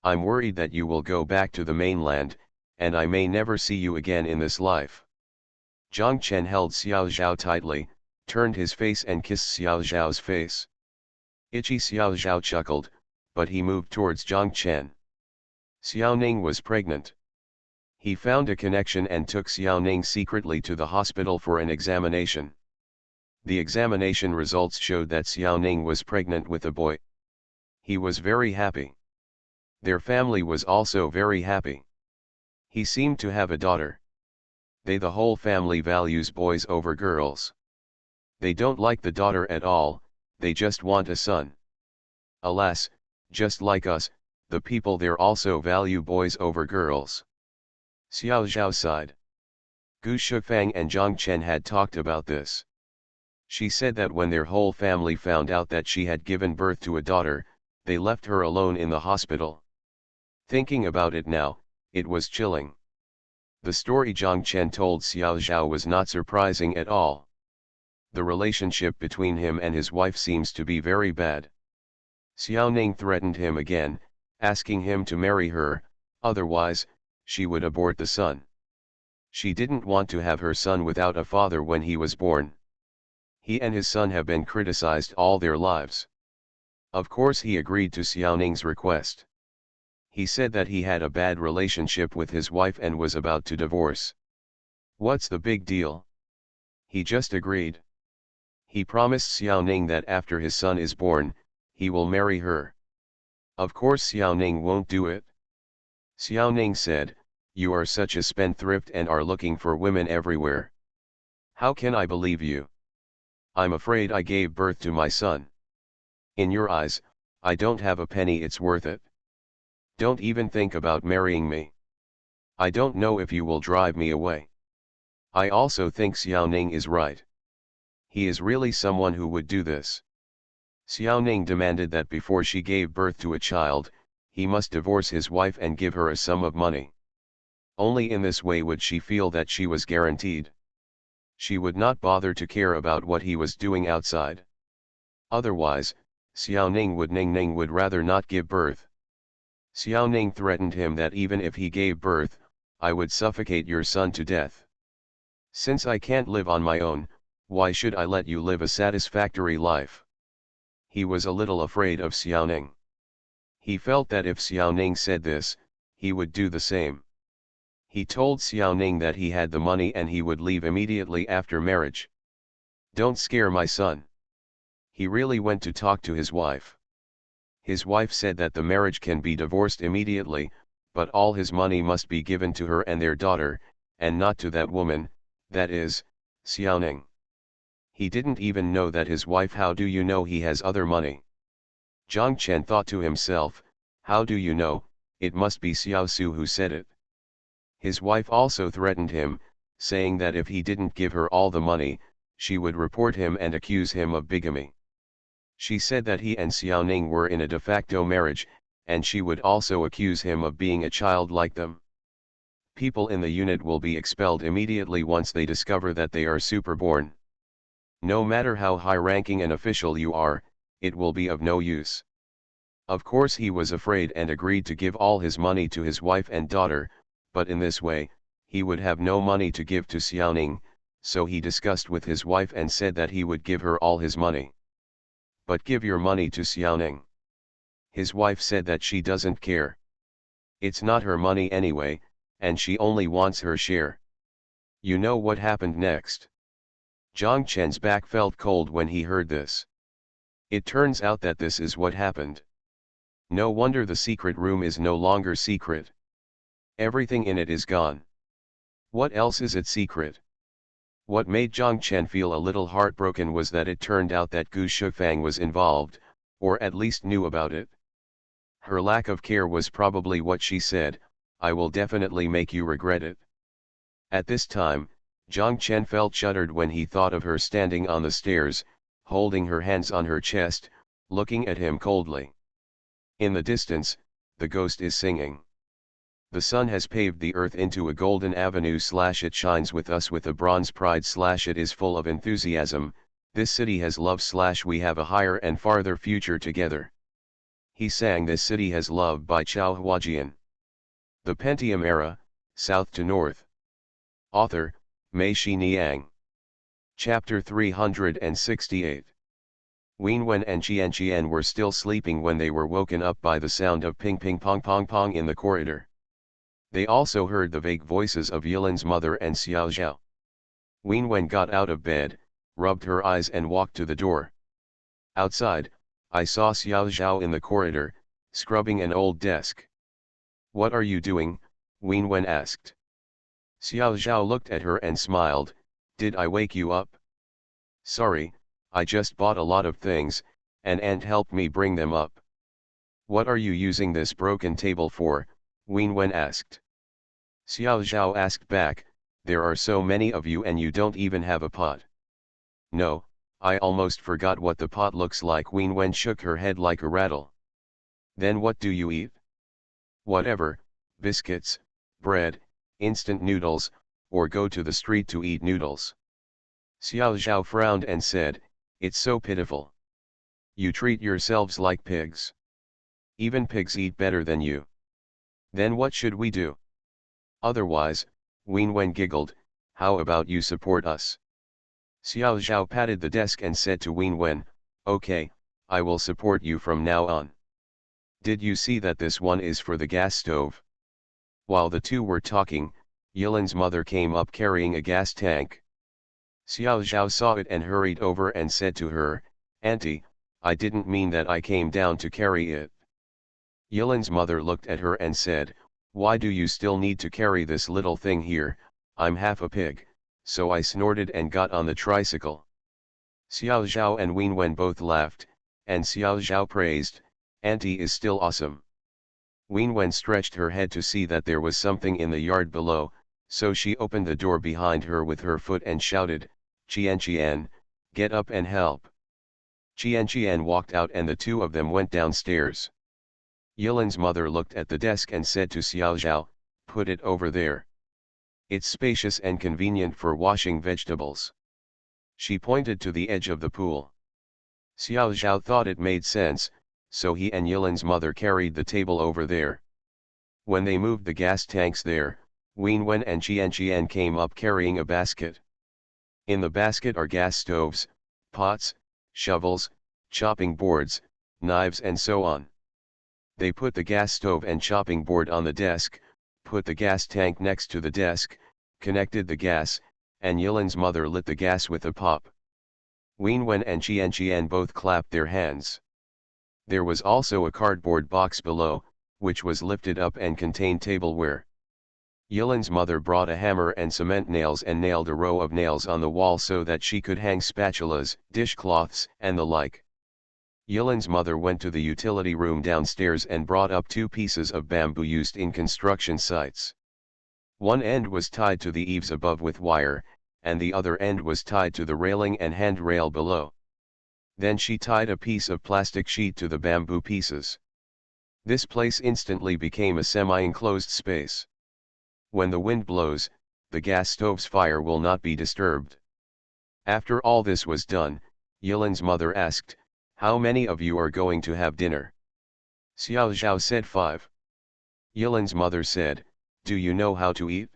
"I'm worried that you will go back to the mainland, and I may never see you again in this life." Jiang Chen held Xiao Zhao tightly, turned his face and kissed Xiao Zhao's face. Itchy Xiao Zhao chuckled, but he moved towards Jiang Chen. Xiao Ning was pregnant. He found a connection and took Xiao Ning secretly to the hospital for an examination. The examination results showed that Xiao Ning was pregnant with a boy. He was very happy. Their family was also very happy. He seemed to have a daughter. The whole family values boys over girls. They don't like the daughter at all, they just want a son. Alas, just like us, the people there also value boys over girls. Xiao Zhao sighed. Gu Shufang and Jiang Chen had talked about this. She said that when their whole family found out that she had given birth to a daughter, they left her alone in the hospital. Thinking about it now, it was chilling. The story Zhang Chen told Xiao Zhao was not surprising at all. The relationship between him and his wife seems to be very bad. Xiao Ning threatened him again, asking him to marry her, otherwise, she would abort the son. She didn't want to have her son without a father when he was born. He and his son have been criticized all their lives. Of course he agreed to Xiao Ning's request. He said that he had a bad relationship with his wife and was about to divorce. What's the big deal? He just agreed. He promised Xiao Ning that after his son is born, he will marry her. Of course Xiao Ning won't do it. Xiao Ning said, "You are such a spendthrift and are looking for women everywhere. How can I believe you? I'm afraid I gave birth to my son. In your eyes, I don't have a penny it's worth it. Don't even think about marrying me. I don't know if you will drive me away." I also think Xiao Ning is right. He is really someone who would do this. Xiao Ning demanded that before she gave birth to a child, he must divorce his wife and give her a sum of money. Only in this way would she feel that she was guaranteed. She would not bother to care about what he was doing outside. Otherwise, Xiao Ning would rather not give birth. Xiao Ning threatened him that even if he gave birth, I would suffocate your son to death. Since I can't live on my own, why should I let you live a satisfactory life? He was a little afraid of Xiao Ning. He felt that if Xiao Ning said this, he would do the same. He told Xiao Ning that he had the money and he would leave immediately after marriage. Don't scare my son. He really went to talk to his wife. His wife said that the marriage can be divorced immediately, but all his money must be given to her and their daughter, and not to that woman, that is, Xiao Ning. He didn't even know that his wife. How do you know he has other money? Zhang Chen thought to himself, how do you know? It must be Xiao Su who said it. His wife also threatened him, saying that if he didn't give her all the money, she would report him and accuse him of bigamy. She said that he and Xiao Ning were in a de facto marriage, and she would also accuse him of being a child like them. People in the unit will be expelled immediately once they discover that they are superborn. No matter how high-ranking an official you are, it will be of no use. Of course he was afraid and agreed to give all his money to his wife and daughter, but in this way, he would have no money to give to Xiao Ning, so he discussed with his wife and said that he would give her all his money. But give your money to Xiao Ning. His wife said that she doesn't care. It's not her money anyway, and she only wants her share. You know what happened next? Zhang Chen's back felt cold when he heard this. It turns out that this is what happened. No wonder the secret room is no longer secret. Everything in it is gone. What else is it secret? What made Zhang Chen feel a little heartbroken was that it turned out that Gu Shufang was involved, or at least knew about it. Her lack of care was probably what she said, I will definitely make you regret it. At this time, Zhang Chen felt shuddered when he thought of her standing on the stairs, holding her hands on her chest, looking at him coldly. In the distance, the ghost is singing. The sun has paved the earth into a golden avenue / it shines with us with a bronze pride / it is full of enthusiasm, this city has love / we have a higher and farther future together. He sang This City Has Love by Chao Huajian. The Pentium Era, South to North. Author, Mei Shi Niang. Chapter 368. Wenwen and Qian were still sleeping when they were woken up by the sound of ping ping pong pong pong in the corridor. They also heard the vague voices of Yilin's mother and Xiao Zhao. Wenwen got out of bed, rubbed her eyes and walked to the door. Outside, I saw Xiao Zhao in the corridor, scrubbing an old desk. What are you doing? Wenwen asked. Xiao Zhao looked at her and smiled, did I wake you up? Sorry, I just bought a lot of things, and Aunt helped me bring them up. What are you using this broken table for? Wenwen asked. Xiao Zhao asked back, there are so many of you and you don't even have a pot. No, I almost forgot what the pot looks like. Wenwen shook her head like a rattle. Then what do you eat? Whatever, biscuits, bread, instant noodles, or go to the street to eat noodles. Xiao Zhao frowned and said, "It's so pitiful. You treat yourselves like pigs. Even pigs eat better than you. Then what should we do? Otherwise," Wen Wen giggled, "how about you support us?" Xiao Zhao patted the desk and said to Wen Wen, "Okay, I will support you from now on. Did you see that this one is for the gas stove?" While the two were talking, Yilin's mother came up carrying a gas tank. Xiao Zhao saw it and hurried over and said to her, "Auntie, I didn't mean that I came down to carry it." Yilin's mother looked at her and said, "Why do you still need to carry this little thing here? I'm half a pig," so I snorted and got on the tricycle. Xiao Zhao and Wen Wen both laughed, and Xiao Zhao praised, "Auntie is still awesome." Wen Wen stretched her head to see that there was something in the yard below, so she opened the door behind her with her foot and shouted, "Qian Qian, get up and help." Qian Qian walked out and the two of them went downstairs. Yilin's mother looked at the desk and said to Xiao Zhao, "Put it over there. It's spacious and convenient for washing vegetables." She pointed to the edge of the pool. Xiao Zhao thought it made sense, so he and Yilin's mother carried the table over there. When they moved the gas tanks there, Wen Wen and Qian Qian came up carrying a basket. In the basket are gas stoves, pots, shovels, chopping boards, knives and so on. They put the gas stove and chopping board on the desk, put the gas tank next to the desk, connected the gas, and Yilin's mother lit the gas with a pop. Wen Wen and Qian Qian both clapped their hands. There was also a cardboard box below, which was lifted up and contained tableware. Yilin's mother brought a hammer and cement nails and nailed a row of nails on the wall so that she could hang spatulas, dishcloths, and the like. Yilin's mother went to the utility room downstairs and brought up 2 pieces of bamboo used in construction sites. One end was tied to the eaves above with wire, and the other end was tied to the railing and handrail below. Then she tied a piece of plastic sheet to the bamboo pieces. This place instantly became a semi-enclosed space. When the wind blows, the gas stove's fire will not be disturbed. After all this was done, Yilin's mother asked, "How many of you are going to have dinner?" Xiao Zhao said 5. Yilin's mother said, "Do you know how to eat?"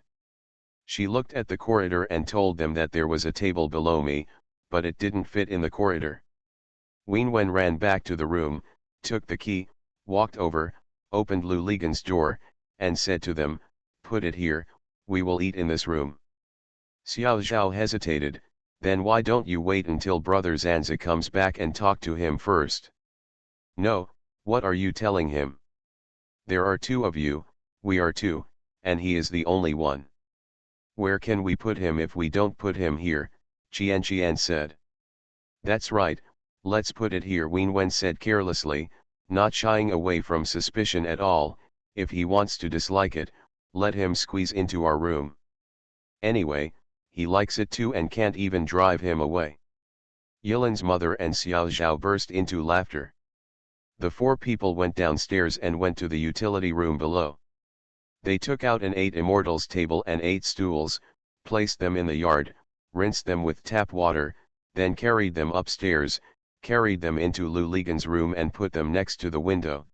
She looked at the corridor and told them that there was a table below me, but it didn't fit in the corridor. Wen Wen ran back to the room, took the key, walked over, opened Lu Ligan's door, and said to them, "Put it here, we will eat in this room." Xiao Zhao hesitated, "Then why don't you wait until Brother Zanzi comes back and talk to him first?" "No, what are you telling him? There are 2 of you, we are 2, and he is the only one. Where can we put him if we don't put him here?" Qian Qian said. "That's right, let's put it here," Wen Wen said carelessly, not shying away from suspicion at all. "If he wants to dislike it, let him squeeze into our room. Anyway, he likes it too and can't even drive him away." Yilin's mother and Xiao Zhao burst into laughter. The 4 people went downstairs and went to the utility room below. They took out an 8 immortals table and 8 stools, placed them in the yard, rinsed them with tap water, then carried them upstairs, carried them into Lu Ligan's room and put them next to the window.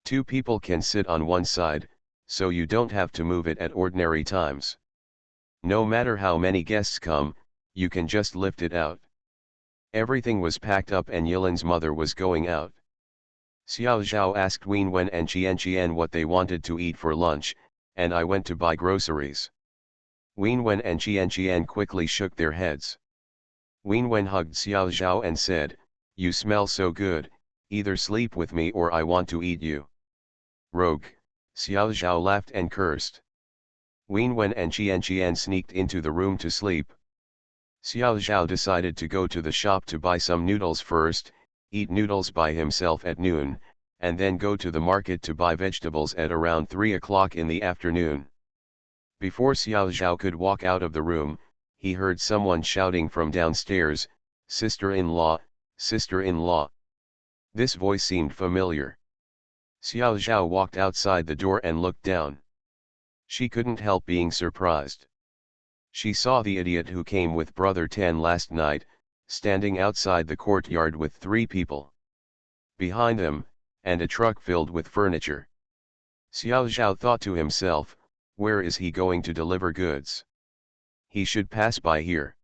2 people can sit on one side, so you don't have to move it at ordinary times. No matter how many guests come, you can just lift it out. Everything was packed up and Yilin's mother was going out. Xiao Zhao asked Wen Wen and Qian Qian what they wanted to eat for lunch, and I went to buy groceries. Wen Wen and Qian Qian quickly shook their heads. Wen Wen hugged Xiao Zhao and said, "You smell so good, either sleep with me or I want to eat you." "Rogue," Xiao Zhao laughed and cursed. Wen Wen and Qian Qian sneaked into the room to sleep. Xiao Zhao decided to go to the shop to buy some noodles first, eat noodles by himself at noon, and then go to the market to buy vegetables at around 3 o'clock in the afternoon. Before Xiao Zhao could walk out of the room, he heard someone shouting from downstairs, "Sister-in-law, sister-in-law." This voice seemed familiar. Xiao Zhao walked outside the door and looked down. She couldn't help being surprised. She saw the idiot who came with Brother Tan last night, standing outside the courtyard with 3 people behind them, and a truck filled with furniture. Xiao Zhao thought to himself, where is he going to deliver goods? He should pass by here.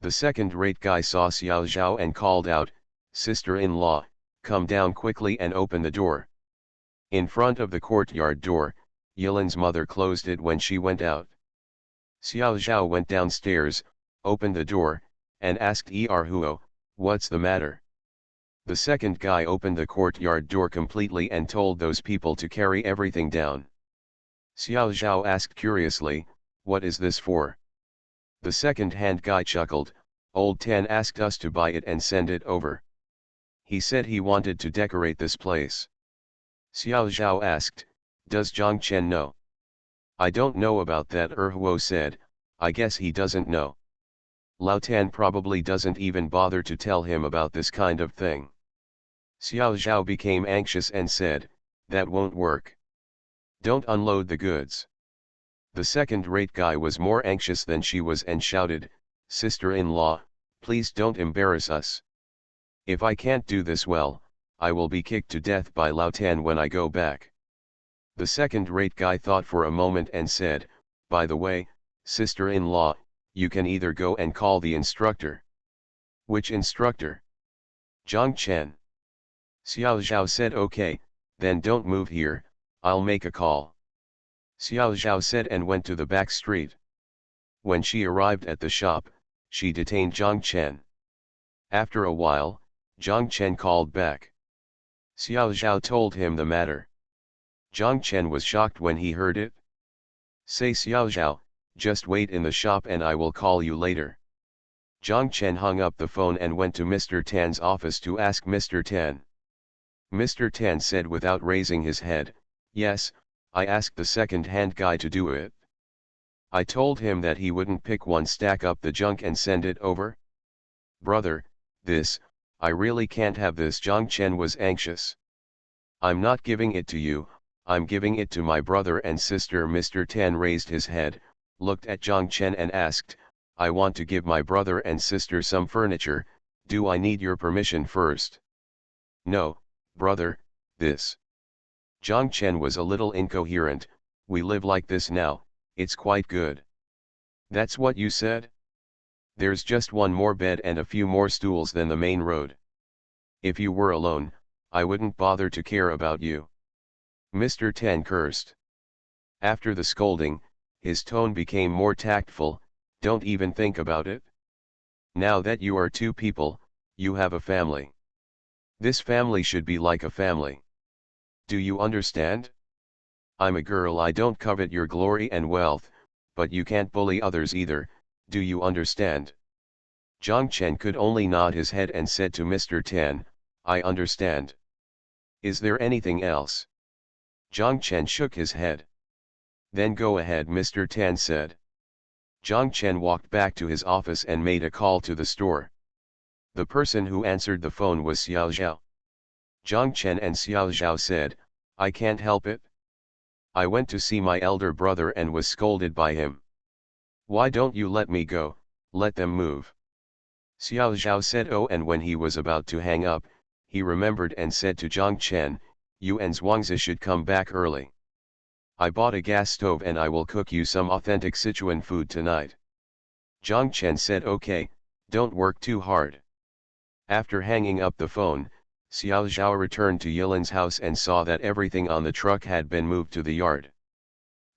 The second-rate guy saw Xiao Zhao and called out, "Sister-in-law, come down quickly and open the door." In front of the courtyard door, Yilin's mother closed it when she went out. Xiao Zhao went downstairs, opened the door, and asked Huo, "What's the matter?" The second guy opened the courtyard door completely and told those people to carry everything down. Xiao Zhao asked curiously, "What is this for?" The second-hand guy chuckled, "Old Tan asked us to buy it and send it over. He said he wanted to decorate this place." Xiao Zhao asked, "Does Zhang Chen know?" "I don't know about that," Huo said, "I guess he doesn't know. Lao Tan probably doesn't even bother to tell him about this kind of thing." Xiao Zhao became anxious and said, "That won't work. Don't unload the goods." The second-rate guy was more anxious than she was and shouted, "Sister-in-law, please don't embarrass us. If I can't do this well, I will be kicked to death by Lao Tan when I go back." The second-rate guy thought for a moment and said, "By the way, sister-in-law, you can either go and call the instructor." "Which instructor?" "Zhang Chen." Xiao Zhao said, "Okay, then don't move here, I'll make a call." Xiao Zhao said and went to the back street. When she arrived at the shop, she detained Zhang Chen. After a while, Zhang Chen called back. Xiao Zhao told him the matter. Zhang Chen was shocked when he heard it. "Say Xiao Zhao, just wait in the shop and I will call you later." Zhang Chen hung up the phone and went to Mr. Tan's office to ask Mr. Tan. Mr. Tan said without raising his head, "Yes, I asked the second-hand guy to do it. I told him that he wouldn't pick one, stack up the junk and send it over." "Brother, I really can't have this." Zhang Chen was anxious. "I'm not giving it to you, I'm giving it to my brother and sister." Mr. Tan raised his head, looked at Zhang Chen and asked, "I want to give my brother and sister some furniture, do I need your permission first?" "No, brother, Zhang Chen was a little incoherent. "We live like this now, it's quite good." "That's what you said? There's just one more bed and a few more stools than the main road. If you were alone, I wouldn't bother to care about you." Mr. Tan cursed. After the scolding, his tone became more tactful, "Don't even think about it. Now that you are 2 people, you have a family. This family should be like a family. Do you understand? I'm a girl, I don't covet your glory and wealth, but you can't bully others either, do you understand?" Zhang Chen could only nod his head and said to Mr. Tan, "I understand. Is there anything else?" Zhang Chen shook his head. "Then go ahead," Mr. Tan said. Zhang Chen walked back to his office and made a call to the store. The person who answered the phone was Xiao Zhao. Zhang Chen and Xiao Zhao said, "I can't help it. I went to see my elder brother and was scolded by him. Why don't you let me go, let them move?" Xiao Zhao said, "Oh," and when he was about to hang up, he remembered and said to Zhang Chen, "You and Zhuangzi should come back early. I bought a gas stove and I will cook you some authentic Sichuan food tonight." Zhang Chen said, "Okay, don't work too hard." After hanging up the phone, Xiao Zhao returned to Yilin's house and saw that everything on the truck had been moved to the yard.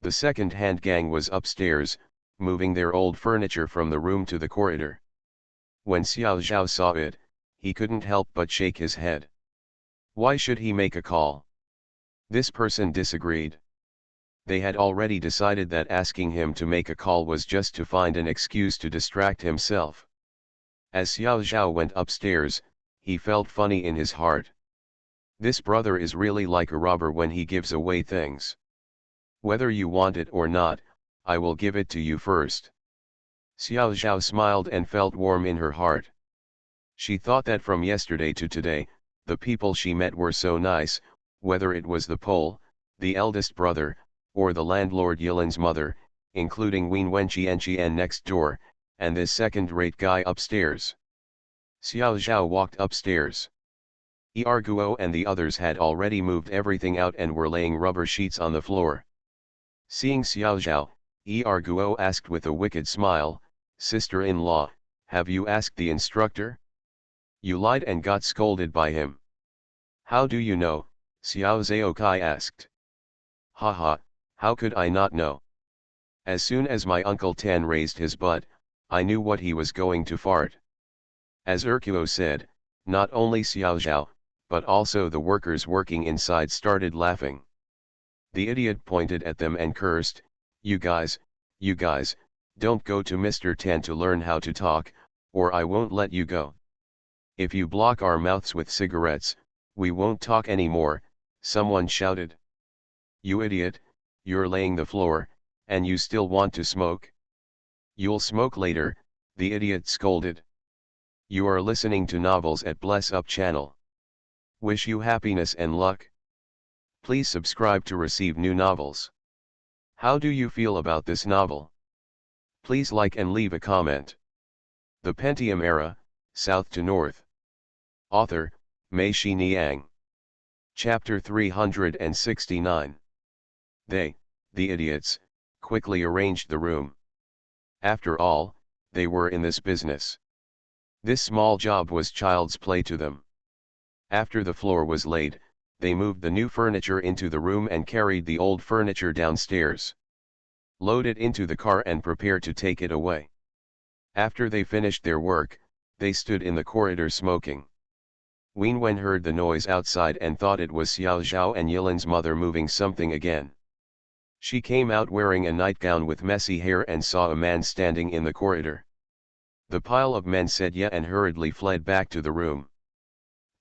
The second-hand gang was upstairs, moving their old furniture from the room to the corridor. When Xiao Zhao saw it, he couldn't help but shake his head. Why should he make a call? This person disagreed. They had already decided that asking him to make a call was just to find an excuse to distract himself. As Xiao Zhao went upstairs, he felt funny in his heart. This brother is really like a robber when he gives away things. Whether you want it or not, I will give it to you first. Xiao Zhao smiled and felt warm in her heart. She thought that from yesterday to today, the people she met were so nice, whether it was the Pole, the eldest brother, or the landlord Yilin's mother, including Ween Wenqian next door, and this second-rate guy upstairs. Xiao Zhao walked upstairs. Erguo and the others had already moved everything out and were laying rubber sheets on the floor. Seeing Xiao Zhao, Erguo asked with a wicked smile, "Sister-in-law, have you asked the instructor? You lied and got scolded by him." "How do you know?" Xiao Zhaokai asked. "Haha, how could I not know? As soon as my Uncle Tan raised his butt, I knew what he was going to fart." As Erguo said, not only Xiao Zhao, but also the workers working inside started laughing. The idiot pointed at them and cursed, you guys, don't go to Mr. Tan to learn how to talk, or I won't let you go. If you block our mouths with cigarettes, we won't talk anymore," someone shouted. "You idiot, you're laying the floor, and you still want to smoke? You'll smoke later," the idiot scolded. "You are listening to novels at Bless Up channel. Wish you happiness and luck. Please subscribe to receive new novels. How do you feel about this novel? Please like and leave a comment." The Pentium Era, South to North. Author, Mei Xiniang. Chapter 369. They, the idiots, quickly arranged the room. After all, they were in this business. This small job was child's play to them. After the floor was laid, they moved the new furniture into the room and carried the old furniture downstairs. Load it into the car and prepare to take it away. After they finished their work, they stood in the corridor smoking. Ween Wen heard the noise outside and thought it was Xiao Zhao and Yilin's mother moving something again. She came out wearing a nightgown with messy hair and saw a man standing in the corridor. The pile of men said yeah and hurriedly fled back to the room.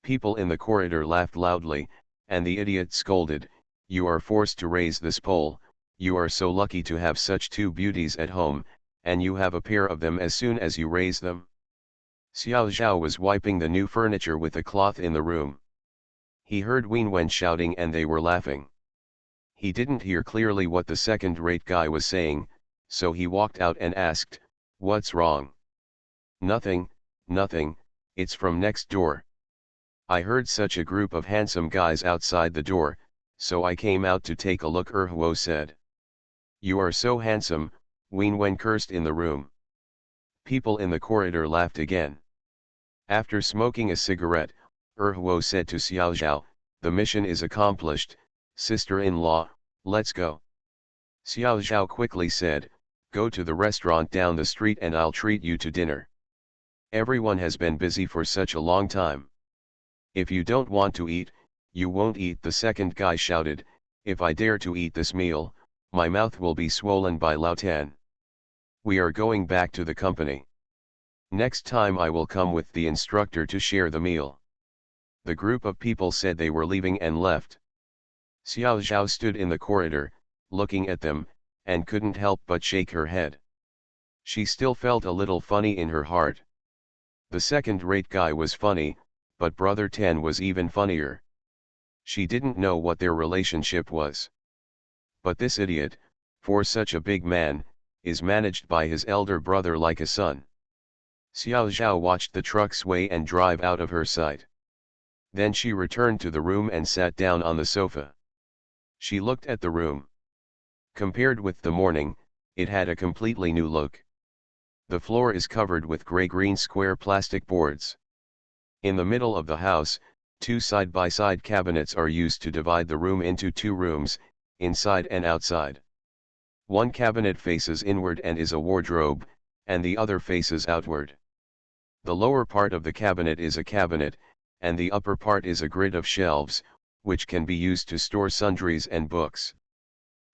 People in the corridor laughed loudly, and the idiot scolded, "You are forced to raise this pole, you are so lucky to have such two beauties at home, and you have a pair of them as soon as you raise them." Xiao Zhao was wiping the new furniture with a cloth in the room. He heard Ween Wen shouting and they were laughing. He didn't hear clearly what the second-rate guy was saying, so he walked out and asked, "What's wrong?" Nothing, it's from next door. I heard such a group of handsome guys outside the door, so I came out to take a look," Erhuo said. "You are so handsome," Ween Wen cursed in the room. People in the corridor laughed again. After smoking a cigarette, Erhuo said to Xiao Zhao, "The mission is accomplished, sister-in-law, let's go." Xiao Zhao quickly said, "Go to the restaurant down the street and I'll treat you to dinner. Everyone has been busy for such a long time. If you don't want to eat, you won't eat," the second guy shouted. "If I dare to eat this meal, my mouth will be swollen by Lao Tan. We are going back to the company. Next time I will come with the instructor to share the meal." The group of people said they were leaving and left. Xiao Zhao stood in the corridor, looking at them, and couldn't help but shake her head. She still felt a little funny in her heart. The second-rate guy was funny, but Brother Tan was even funnier. She didn't know what their relationship was. But this idiot, for such a big man, is managed by his elder brother like a son. Xiao Zhao watched the truck sway and drive out of her sight. Then she returned to the room and sat down on the sofa. She looked at the room. Compared with the morning, it had a completely new look. The floor is covered with gray-green square plastic boards. In the middle of the house, two side-by-side cabinets are used to divide the room into two rooms, inside and outside. One cabinet faces inward and is a wardrobe, and the other faces outward. The lower part of the cabinet is a cabinet, and the upper part is a grid of shelves, which can be used to store sundries and books.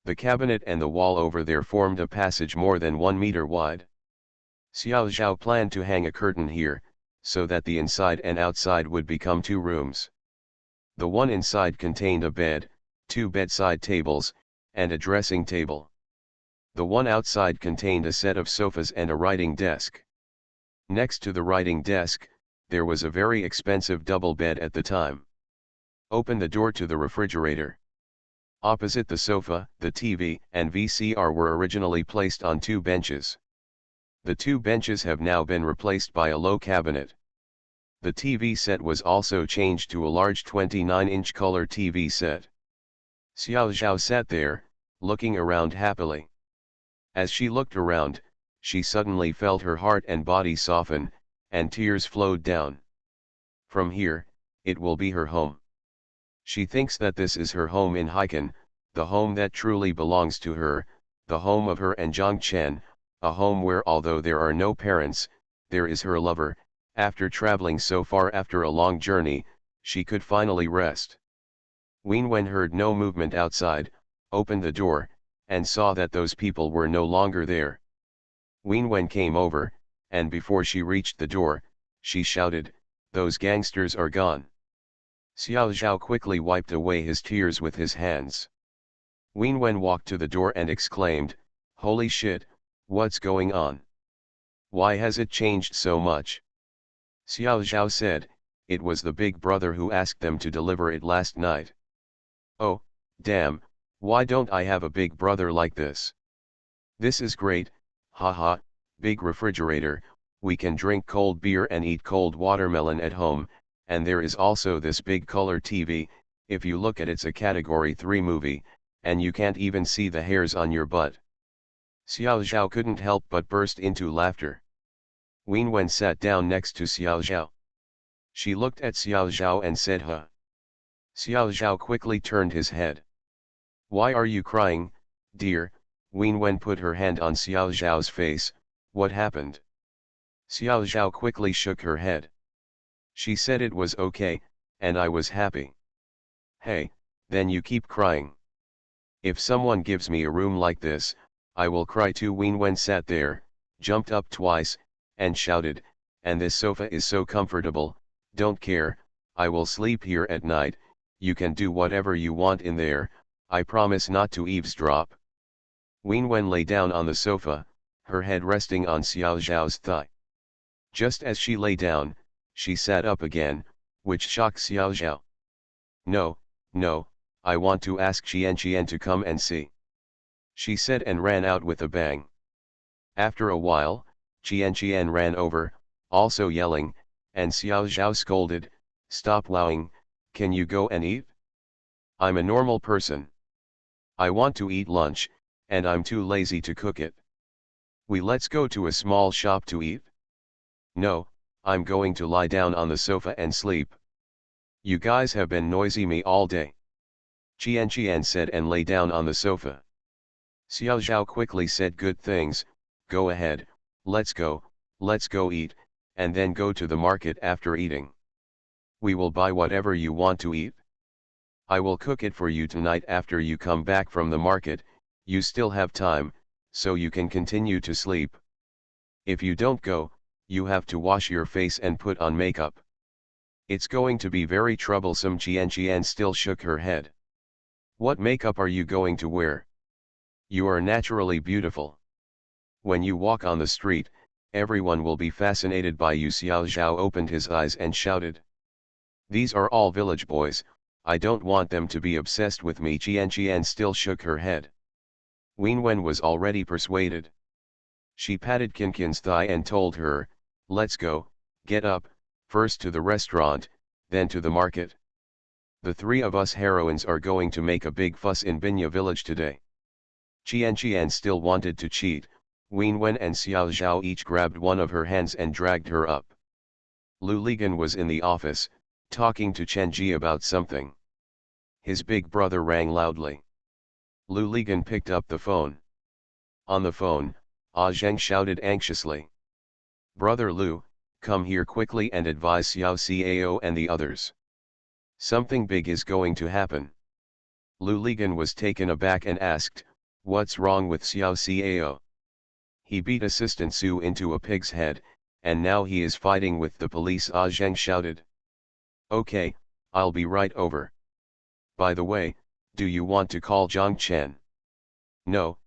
The cabinet and the wall over there formed a passage more than 1 meter wide. Xiao Zhao planned to hang a curtain here, so that the inside and outside would become two rooms. The one inside contained a bed, two bedside tables, and a dressing table. The one outside contained a set of sofas and a writing desk. Next to the writing desk, there was a very expensive double bed at the time. "Open the door to the refrigerator." Opposite the sofa, the TV and VCR were originally placed on two benches. The two benches have now been replaced by a low cabinet. The TV set was also changed to a large 29-inch color TV set. Xiao Zhao sat there, looking around happily. As she looked around, she suddenly felt her heart and body soften, and tears flowed down. From here, it will be her home. She thinks that this is her home in Haikan, the home that truly belongs to her, the home of her and Zhang Chen, a home where although there are no parents, there is her lover. After traveling so far after a long journey, she could finally rest. Wenwen heard no movement outside, opened the door, and saw that those people were no longer there. Wenwen came over, and before she reached the door, she shouted, "Those gangsters are gone." Xiao Zhao quickly wiped away his tears with his hands. Wenwen walked to the door and exclaimed, "Holy shit, what's going on? Why has it changed so much?" Xiao Zhao said, "It was the big brother who asked them to deliver it last night." "Oh, damn, why don't I have a big brother like this? This is great, haha, big refrigerator, we can drink cold beer and eat cold watermelon at home, and there is also this big color TV, if you look at it's a category 3 movie, and you can't even see the hairs on your butt." Xiao Zhao couldn't help but burst into laughter. Wenwen sat down next to Xiao Zhao. She looked at Xiao Zhao and said, "Huh." Xiao Zhao quickly turned his head. "Why are you crying, dear?" Wenwen put her hand on Xiao Zhao's face. "What happened?" Xiao Zhao quickly shook her head. She said it was okay, and I was happy. "Hey, then you keep crying. If someone gives me a room like this, I will cry too." Wenwen sat there, jumped up twice, and shouted, "And this sofa is so comfortable, don't care, I will sleep here at night, you can do whatever you want in there, I promise not to eavesdrop." Wenwen lay down on the sofa, her head resting on Xiao Zhao's thigh. Just as she lay down, she sat up again, which shocked Xiao Zhao. "No, no, I want to ask Qian to come and see," she said and ran out with a bang. After a while, Qian ran over, also yelling, and Xiao Zhao scolded, "Stop lying, can you go and eat? I'm a normal person. I want to eat lunch, and I'm too lazy to cook it. Let's go to a small shop to eat?" "No, I'm going to lie down on the sofa and sleep. You guys have been noisy me all day," Qian said and lay down on the sofa. Xiao Zhao quickly said, "Good things, go ahead, let's go eat, and then go to the market after eating. We will buy whatever you want to eat. I will cook it for you tonight after you come back from the market, you still have time, so you can continue to sleep. If you don't go, you have to wash your face and put on makeup. It's going to be very troublesome." Qian still shook her head. "What makeup are you going to wear? You are naturally beautiful. When you walk on the street, everyone will be fascinated by you." Xiao Zhao opened his eyes and shouted. "These are all village boys, I don't want them to be obsessed with me." Qian still shook her head. Wenwen was already persuaded. She patted Qin's thigh and told her, "Let's go, get up, first to the restaurant, then to the market. The three of us heroines are going to make a big fuss in Binya village today." Qian still wanted to cheat. Wenwen and Xiao Zhao each grabbed one of her hands and dragged her up. Lu Ligan was in the office, talking to Chen Ji about something. His big brother rang loudly. Lu Ligan picked up the phone. On the phone, Ah Zheng shouted anxiously, "Brother Lu, come here quickly and advise Xiao Cao and the others. Something big is going to happen." Lu Ligan was taken aback and asked, "What's wrong with Xiao Cao? He beat Assistant Su into a pig's head, and now he is fighting with the police." Ah Zheng shouted. "Okay, I'll be right over. By the way, do you want to call Zhang Chen?" No,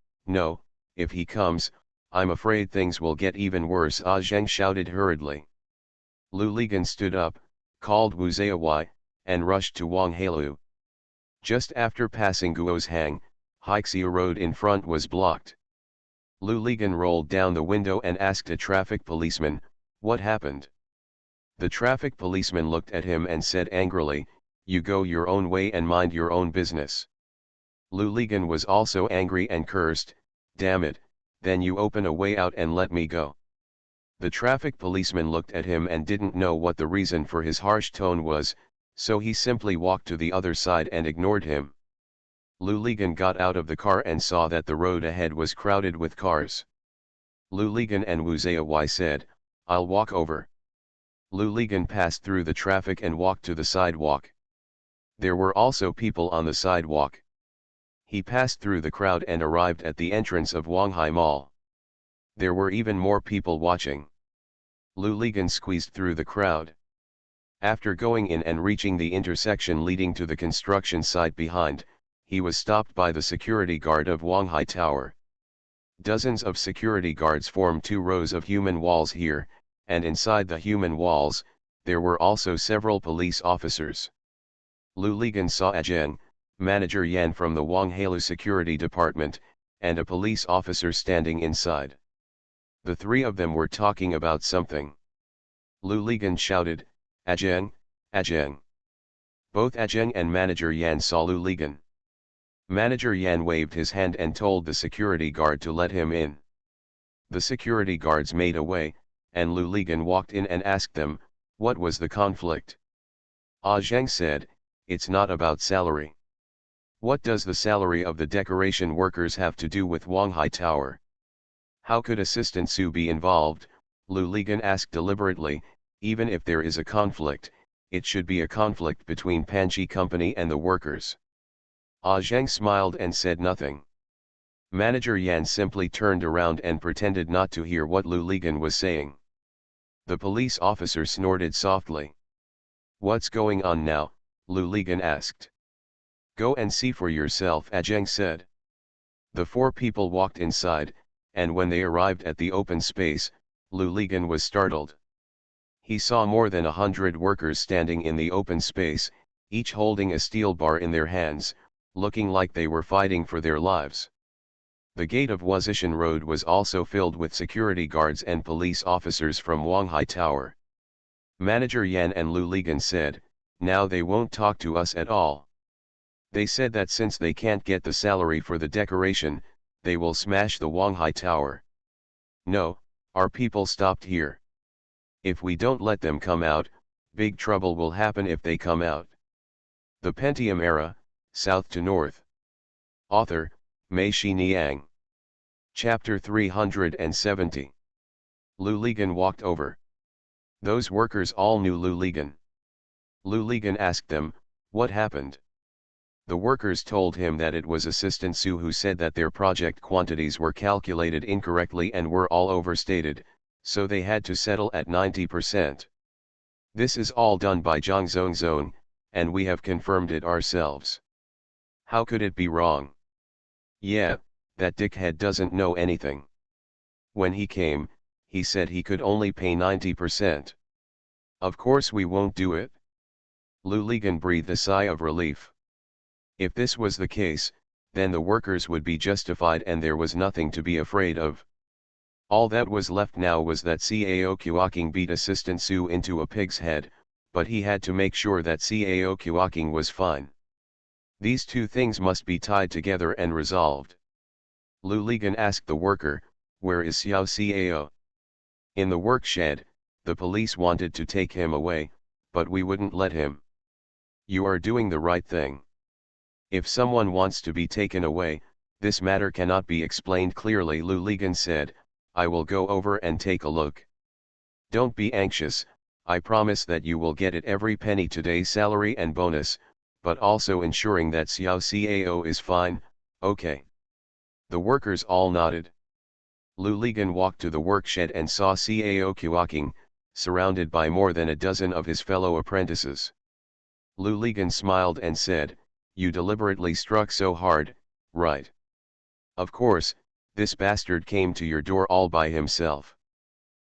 if he comes, I'm afraid things will get even worse." Ah Zheng shouted hurriedly. Lu Ligan stood up, called Wu Zayawai, and rushed to Wang Heilu. Just after passing Guo's Hang, Hixia Road in front was blocked. Lu Ligan rolled down the window and asked a traffic policeman, "What happened?" The traffic policeman looked at him and said angrily, "You go your own way and mind your own business." Lu Ligan was also angry and cursed, "Damn it, then you open a way out and let me go." The traffic policeman looked at him and didn't know what the reason for his harsh tone was, so he simply walked to the other side and ignored him. Lu Ligan got out of the car and saw that the road ahead was crowded with cars. Lu Ligan and Wu Zayawai said, "I'll walk over." Lu Ligan passed through the traffic and walked to the sidewalk. There were also people on the sidewalk. He passed through the crowd and arrived at the entrance of Wanghai Mall. There were even more people watching. Lu Ligan squeezed through the crowd. After going in and reaching the intersection leading to the construction site behind, he was stopped by the security guard of Wanghai Tower. Dozens of security guards formed two rows of human walls here, and inside the human walls, there were also several police officers. Lu Ligan saw Ajeng, Manager Yan from the Wanghalu Security Department, and a police officer standing inside. The three of them were talking about something. Lu Ligan shouted, "Ajeng, Ajeng." Both Ajeng and Manager Yan saw Lu Ligan. Manager Yan waved his hand and told the security guard to let him in. The security guards made a way, and Lu Ligan walked in and asked them, what was the conflict? Ajeng said, "It's not about salary." "What does the salary of the decoration workers have to do with Wanghai Tower?" "How could Assistant Su be involved?" Lu Ligan asked deliberately. "Even if there is a conflict, it should be a conflict between Panchi Company and the workers." Ajeng smiled and said nothing. Manager Yan simply turned around and pretended not to hear what Lu Ligan was saying. The police officer snorted softly. "What's going on now?" Lu Ligan asked. "Go and see for yourself," Ajeng said. The four people walked inside, and when they arrived at the open space, Lu Ligan was startled. He saw more than 100 workers standing in the open space, each holding a steel bar in their hands, looking like they were fighting for their lives. The gate of Wazishan Road was also filled with security guards and police officers from Wanghai Tower. Manager Yan and Lu Ligan said, "Now they won't talk to us at all. They said that since they can't get the salary for the decoration, they will smash the Wanghai Tower. No, our people stopped here. If we don't let them come out, big trouble will happen if they come out." The Pentium Era, South to North. Author, Mei Shi Niang. Chapter 370. Lu Ligan walked over. Those workers all knew Lu Ligan. Lu Ligan asked them, "What happened?" The workers told him that it was Assistant Su who said that their project quantities were calculated incorrectly and were all overstated, so they had to settle at 90%. "This is all done by Zhang Zhongzong, and we have confirmed it ourselves. How could it be wrong?" "Yeah, that dickhead doesn't know anything. When he came, he said he could only pay 90%. Of course we won't do it." Lu Ligan breathed a sigh of relief. If this was the case, then the workers would be justified and there was nothing to be afraid of. All that was left now was that Cao Kuoking beat Assistant Su into a pig's head, but he had to make sure that Cao Kuoking was fine. These two things must be tied together and resolved. Lu Ligan asked the worker, "Where is Xiao Cao?" "In the work shed. The police wanted to take him away, but we wouldn't let him." "You are doing the right thing. If someone wants to be taken away, this matter cannot be explained clearly," Lu Ligan said. "I will go over and take a look. Don't be anxious, I promise that you will get it every penny today's salary and bonus, but also ensuring that Xiao Cao is fine, okay?" The workers all nodded. Lu Ligan walked to the workshed and saw Cao Kuoking, surrounded by more than a dozen of his fellow apprentices. Lu Ligan smiled and said, "You deliberately struck so hard, right? Of course, this bastard came to your door all by himself.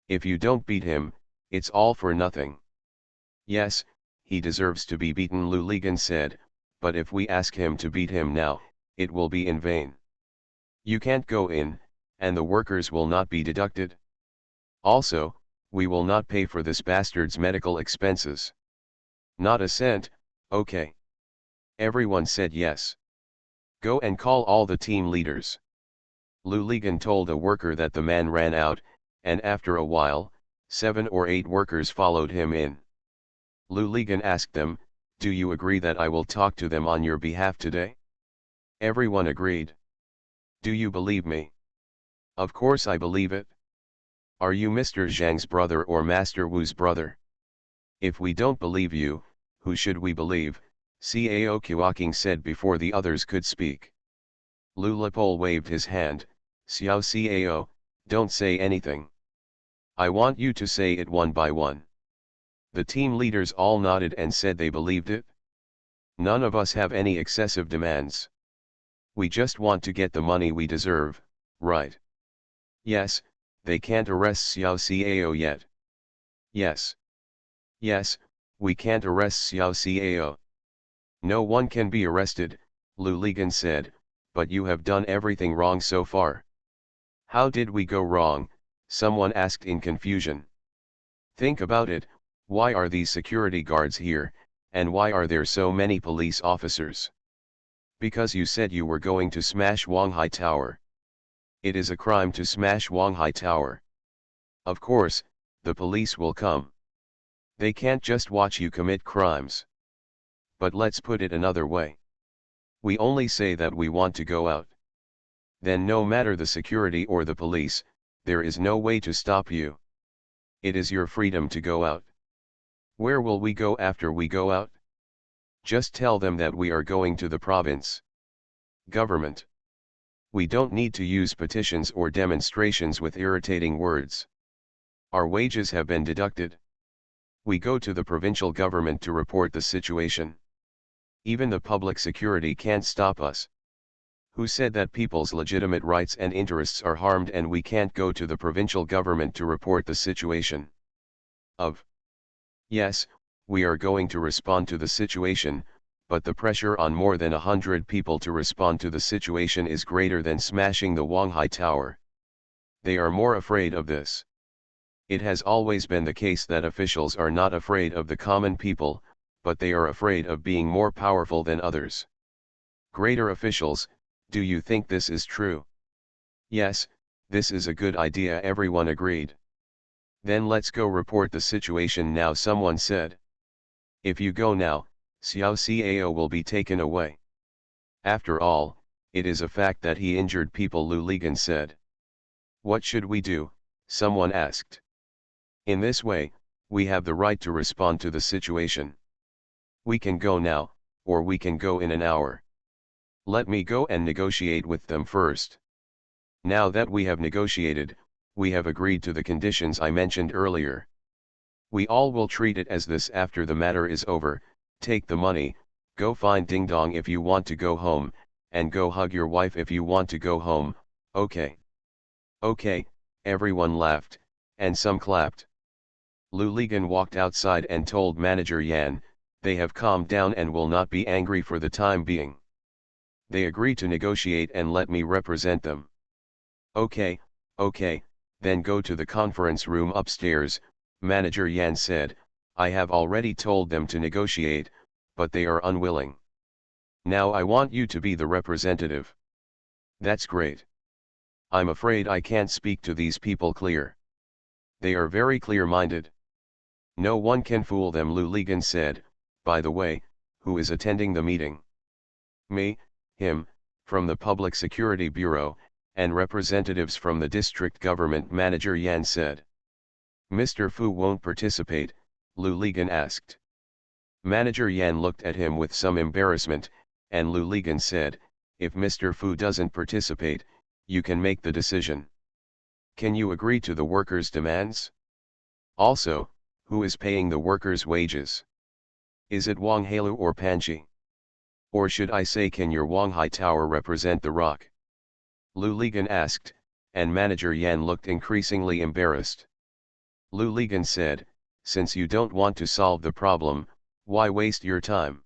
If you don't beat him, it's all for nothing." "Yes, he deserves to be beaten," Lu Ligan said, but if we ask him to beat him now, it will be in vain. You can't go in, and the workers will not be deducted. Also, we will not pay for this bastard's medical expenses. Not a cent, okay. Everyone said yes. Go and call all the team leaders. Luligan told a worker that the man ran out, and after a while, 7 or 8 workers followed him in. Luligan asked them, "Do you agree that I will talk to them on your behalf today?" Everyone agreed. "Do you believe me?" "Of course I believe it." "Are you Mr. Zhang's brother or Master Wu's brother?" "If we don't believe you, who should we believe?" Cao Qiaoqing said before the others could speak. Lu Lipol waved his hand. "Xiao Cao, don't say anything. I want you to say it one by one." The team leaders all nodded and said they believed it. "None of us have any excessive demands. We just want to get the money we deserve, right?" "Yes, they can't arrest Xiao Cao yet." "Yes. Yes, we can't arrest Xiao Cao. No one can be arrested," Lu Ligan said, "but you have done everything wrong so far." "How did we go wrong?" someone asked in confusion. "Think about it, why are these security guards here, and why are there so many police officers?" "Because you said you were going to smash Wanghai Tower." "It is a crime to smash Wanghai Tower." "Of course, the police will come. They can't just watch you commit crimes." "But let's put it another way. We only say that we want to go out. Then no matter the security or the police, there is no way to stop you. It is your freedom to go out." "Where will we go after we go out?" "Just tell them that we are going to the province." "Government. We don't need to use petitions or demonstrations with irritating words. Our wages have been deducted. We go to the provincial government to report the situation. Even the public security can't stop us." "Who said that people's legitimate rights and interests are harmed and we can't go to the provincial government to report the situation?" "Yes, we are going to respond to the situation, but the pressure on more than 100 people to respond to the situation is greater than smashing the Wanghai Tower. They are more afraid of this. It has always been the case that officials are not afraid of the common people, but they are afraid of being more powerful than others." "Greater officials, do you think this is true?" "Yes, this is a good idea," everyone agreed. "Then let's go report the situation now," someone said. "If you go now, Xiao Cao will be taken away." "After all, it is a fact that he injured people," Lu Ligan said. "What should we do?" someone asked. "In this way, we have the right to respond to the situation. We can go now, or we can go in an hour. Let me go and negotiate with them first. Now that we have negotiated, we have agreed to the conditions I mentioned earlier. We all will treat it as this after the matter is over. Take the money, go find Ding Dong if you want to go home, and go hug your wife if you want to go home, okay?" "Okay," everyone laughed, and some clapped. Lu Ligan walked outside and told manager Yan, "They have calmed down and will not be angry for the time being. They agree to negotiate and let me represent them." Okay, then go to the conference room upstairs," manager Yan said. "I have already told them to negotiate, but they are unwilling. Now I want you to be the representative." "That's great. I'm afraid I can't speak to these people clear. They are very clear-minded. No one can fool them," Lu Ligan said. "By the way, who is attending the meeting?" "Me, him, from the Public Security Bureau, and representatives from the district government," manager Yan said. "Mr. Fu won't participate?" Lu Ligan asked. Manager Yan looked at him with some embarrassment, and Lu Ligan said, "If Mr. Fu doesn't participate, you can make the decision. Can you agree to the workers' demands? Also, who is paying the workers' wages? Is it Wang Hailu or Panchi? Or should I say, can your Wanghai Tower represent the rock?" Lu Ligan asked, and manager Yan looked increasingly embarrassed. Lu Ligan said, "Since you don't want to solve the problem, why waste your time?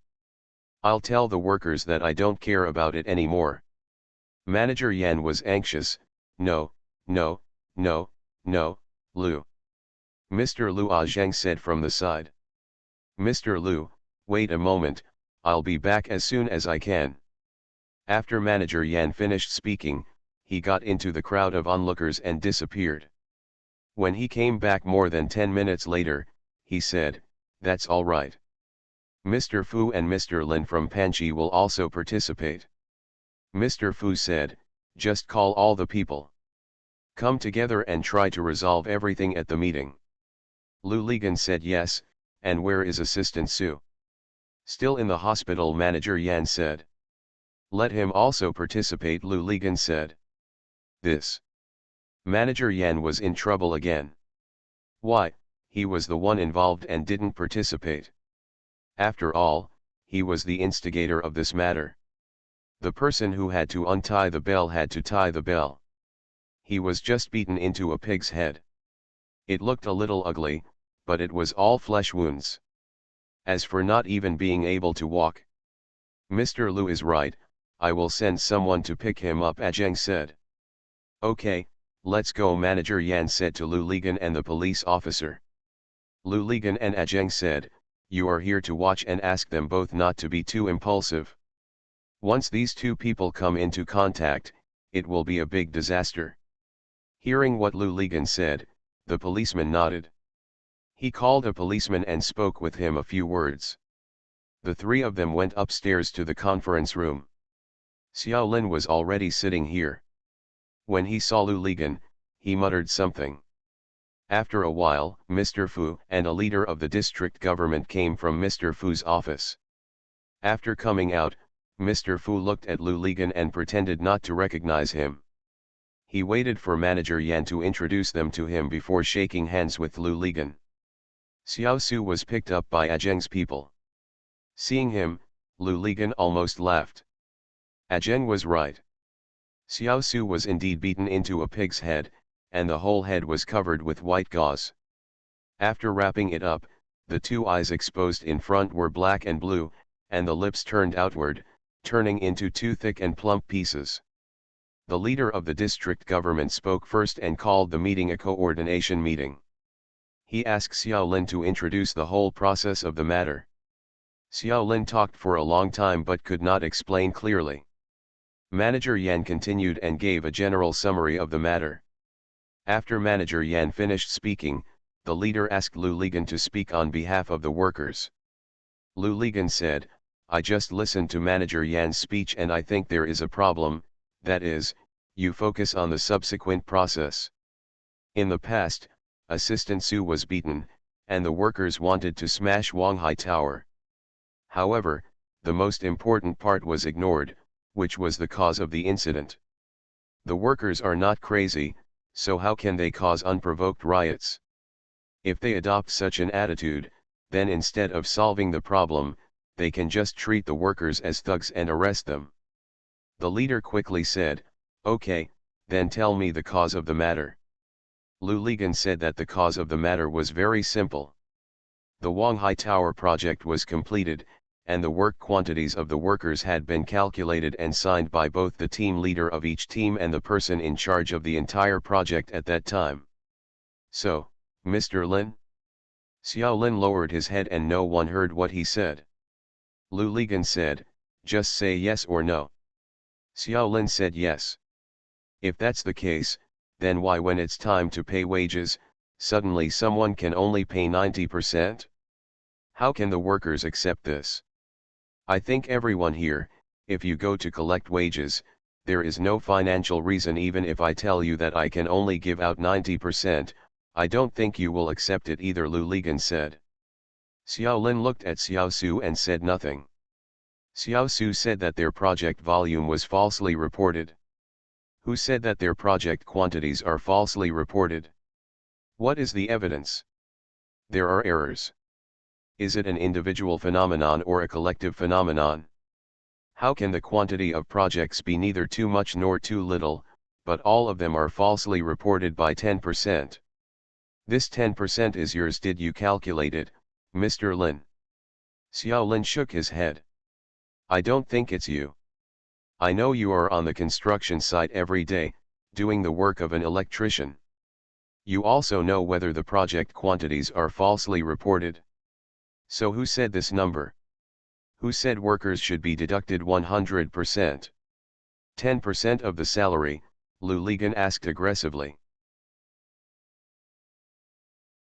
I'll tell the workers that I don't care about it anymore. Manager Yan was anxious. No, no, no, no, Lu. Mr. Lu Zhang said from the side. Mr. Lu, wait a moment, I'll be back as soon as I can. After Manager Yan finished speaking, he got into the crowd of onlookers and disappeared. When he came back more than 10 minutes later, he said, "That's all right. Mr. Fu and Mr. Lin from Panji will also participate." Mr. Fu said, "Just call all the people. Come together and try to resolve everything at the meeting." Lu Ligan said yes, and where is Assistant Su? Still in the hospital, Manager Yan said. Let him also participate, Lu Ligan said. This. Manager Yan was in trouble again. Why, he was the one involved and didn't participate. After all, he was the instigator of this matter. The person who had to untie the bell had to tie the bell. He was just beaten into a pig's head. It looked a little ugly, but it was all flesh wounds. As for not even being able to walk. Mr. Lu is right, I will send someone to pick him up, Zhang said. Okay, let's go, Manager Yan said to Lu Ligan and the police officer. Lu Ligan and Zhang said, you are here to watch and ask them both not to be too impulsive. Once these two people come into contact, it will be a big disaster. Hearing what Lu Ligan said, the policeman nodded. He called a policeman and spoke with him a few words. The three of them went upstairs to the conference room. Xiao Lin was already sitting here. When he saw Lu Ligan, he muttered something. After a while, Mr. Fu and a leader of the district government came from Mr. Fu's office. After coming out, Mr. Fu looked at Lu Ligan and pretended not to recognize him. He waited for Manager Yan to introduce them to him before shaking hands with Lu Ligan. Xiao Su was picked up by Zheng's people. Seeing him, Lu Ligan almost laughed. Zheng was right. Xiao Su was indeed beaten into a pig's head, and the whole head was covered with white gauze. After wrapping it up, the two eyes exposed in front were black and blue, and the lips turned outward, turning into two thick and plump pieces. The leader of the district government spoke first and called the meeting a coordination meeting. He asked Xiao Lin to introduce the whole process of the matter. Xiao Lin talked for a long time but could not explain clearly. Manager Yan continued and gave a general summary of the matter. After Manager Yan finished speaking, the leader asked Lu Ligan to speak on behalf of the workers. Lu Ligan said, I just listened to Manager Yan's speech and I think there is a problem, that is, you focus on the subsequent process. In the past, Assistant Su was beaten, and the workers wanted to smash Wanghai Tower. However, the most important part was ignored, which was the cause of the incident. The workers are not crazy, so how can they cause unprovoked riots? If they adopt such an attitude, then instead of solving the problem, they can just treat the workers as thugs and arrest them. The leader quickly said, okay, then tell me the cause of the matter. Lu Ligan said that the cause of the matter was very simple. The Wanghai Tower project was completed, and the work quantities of the workers had been calculated and signed by both the team leader of each team and the person in charge of the entire project at that time. So, Mr. Lin? Xiao Lin lowered his head and no one heard what he said. Lu Ligan said, just say yes or no. Xiao Lin said yes. If that's the case, then why when it's time to pay wages, suddenly someone can only pay 90%? How can the workers accept this? I think everyone here, if you go to collect wages, there is no financial reason. Even if I tell you that I can only give out 90%, I don't think you will accept it either, Lu Ligan said. Xiao Lin looked at Xiao Su and said nothing. Xiao Su said that their project volume was falsely reported. Who said that their project quantities are falsely reported? What is the evidence? There are errors. Is it an individual phenomenon or a collective phenomenon? How can the quantity of projects be neither too much nor too little, but all of them are falsely reported by 10%? This 10% is yours. Did you calculate it, Mr. Lin? Xiao Lin shook his head. I don't think it's you. I know you are on the construction site every day, doing the work of an electrician. You also know whether the project quantities are falsely reported. So who said this number? Who said workers should be deducted 100%? 10% of the salary, Luligan asked aggressively.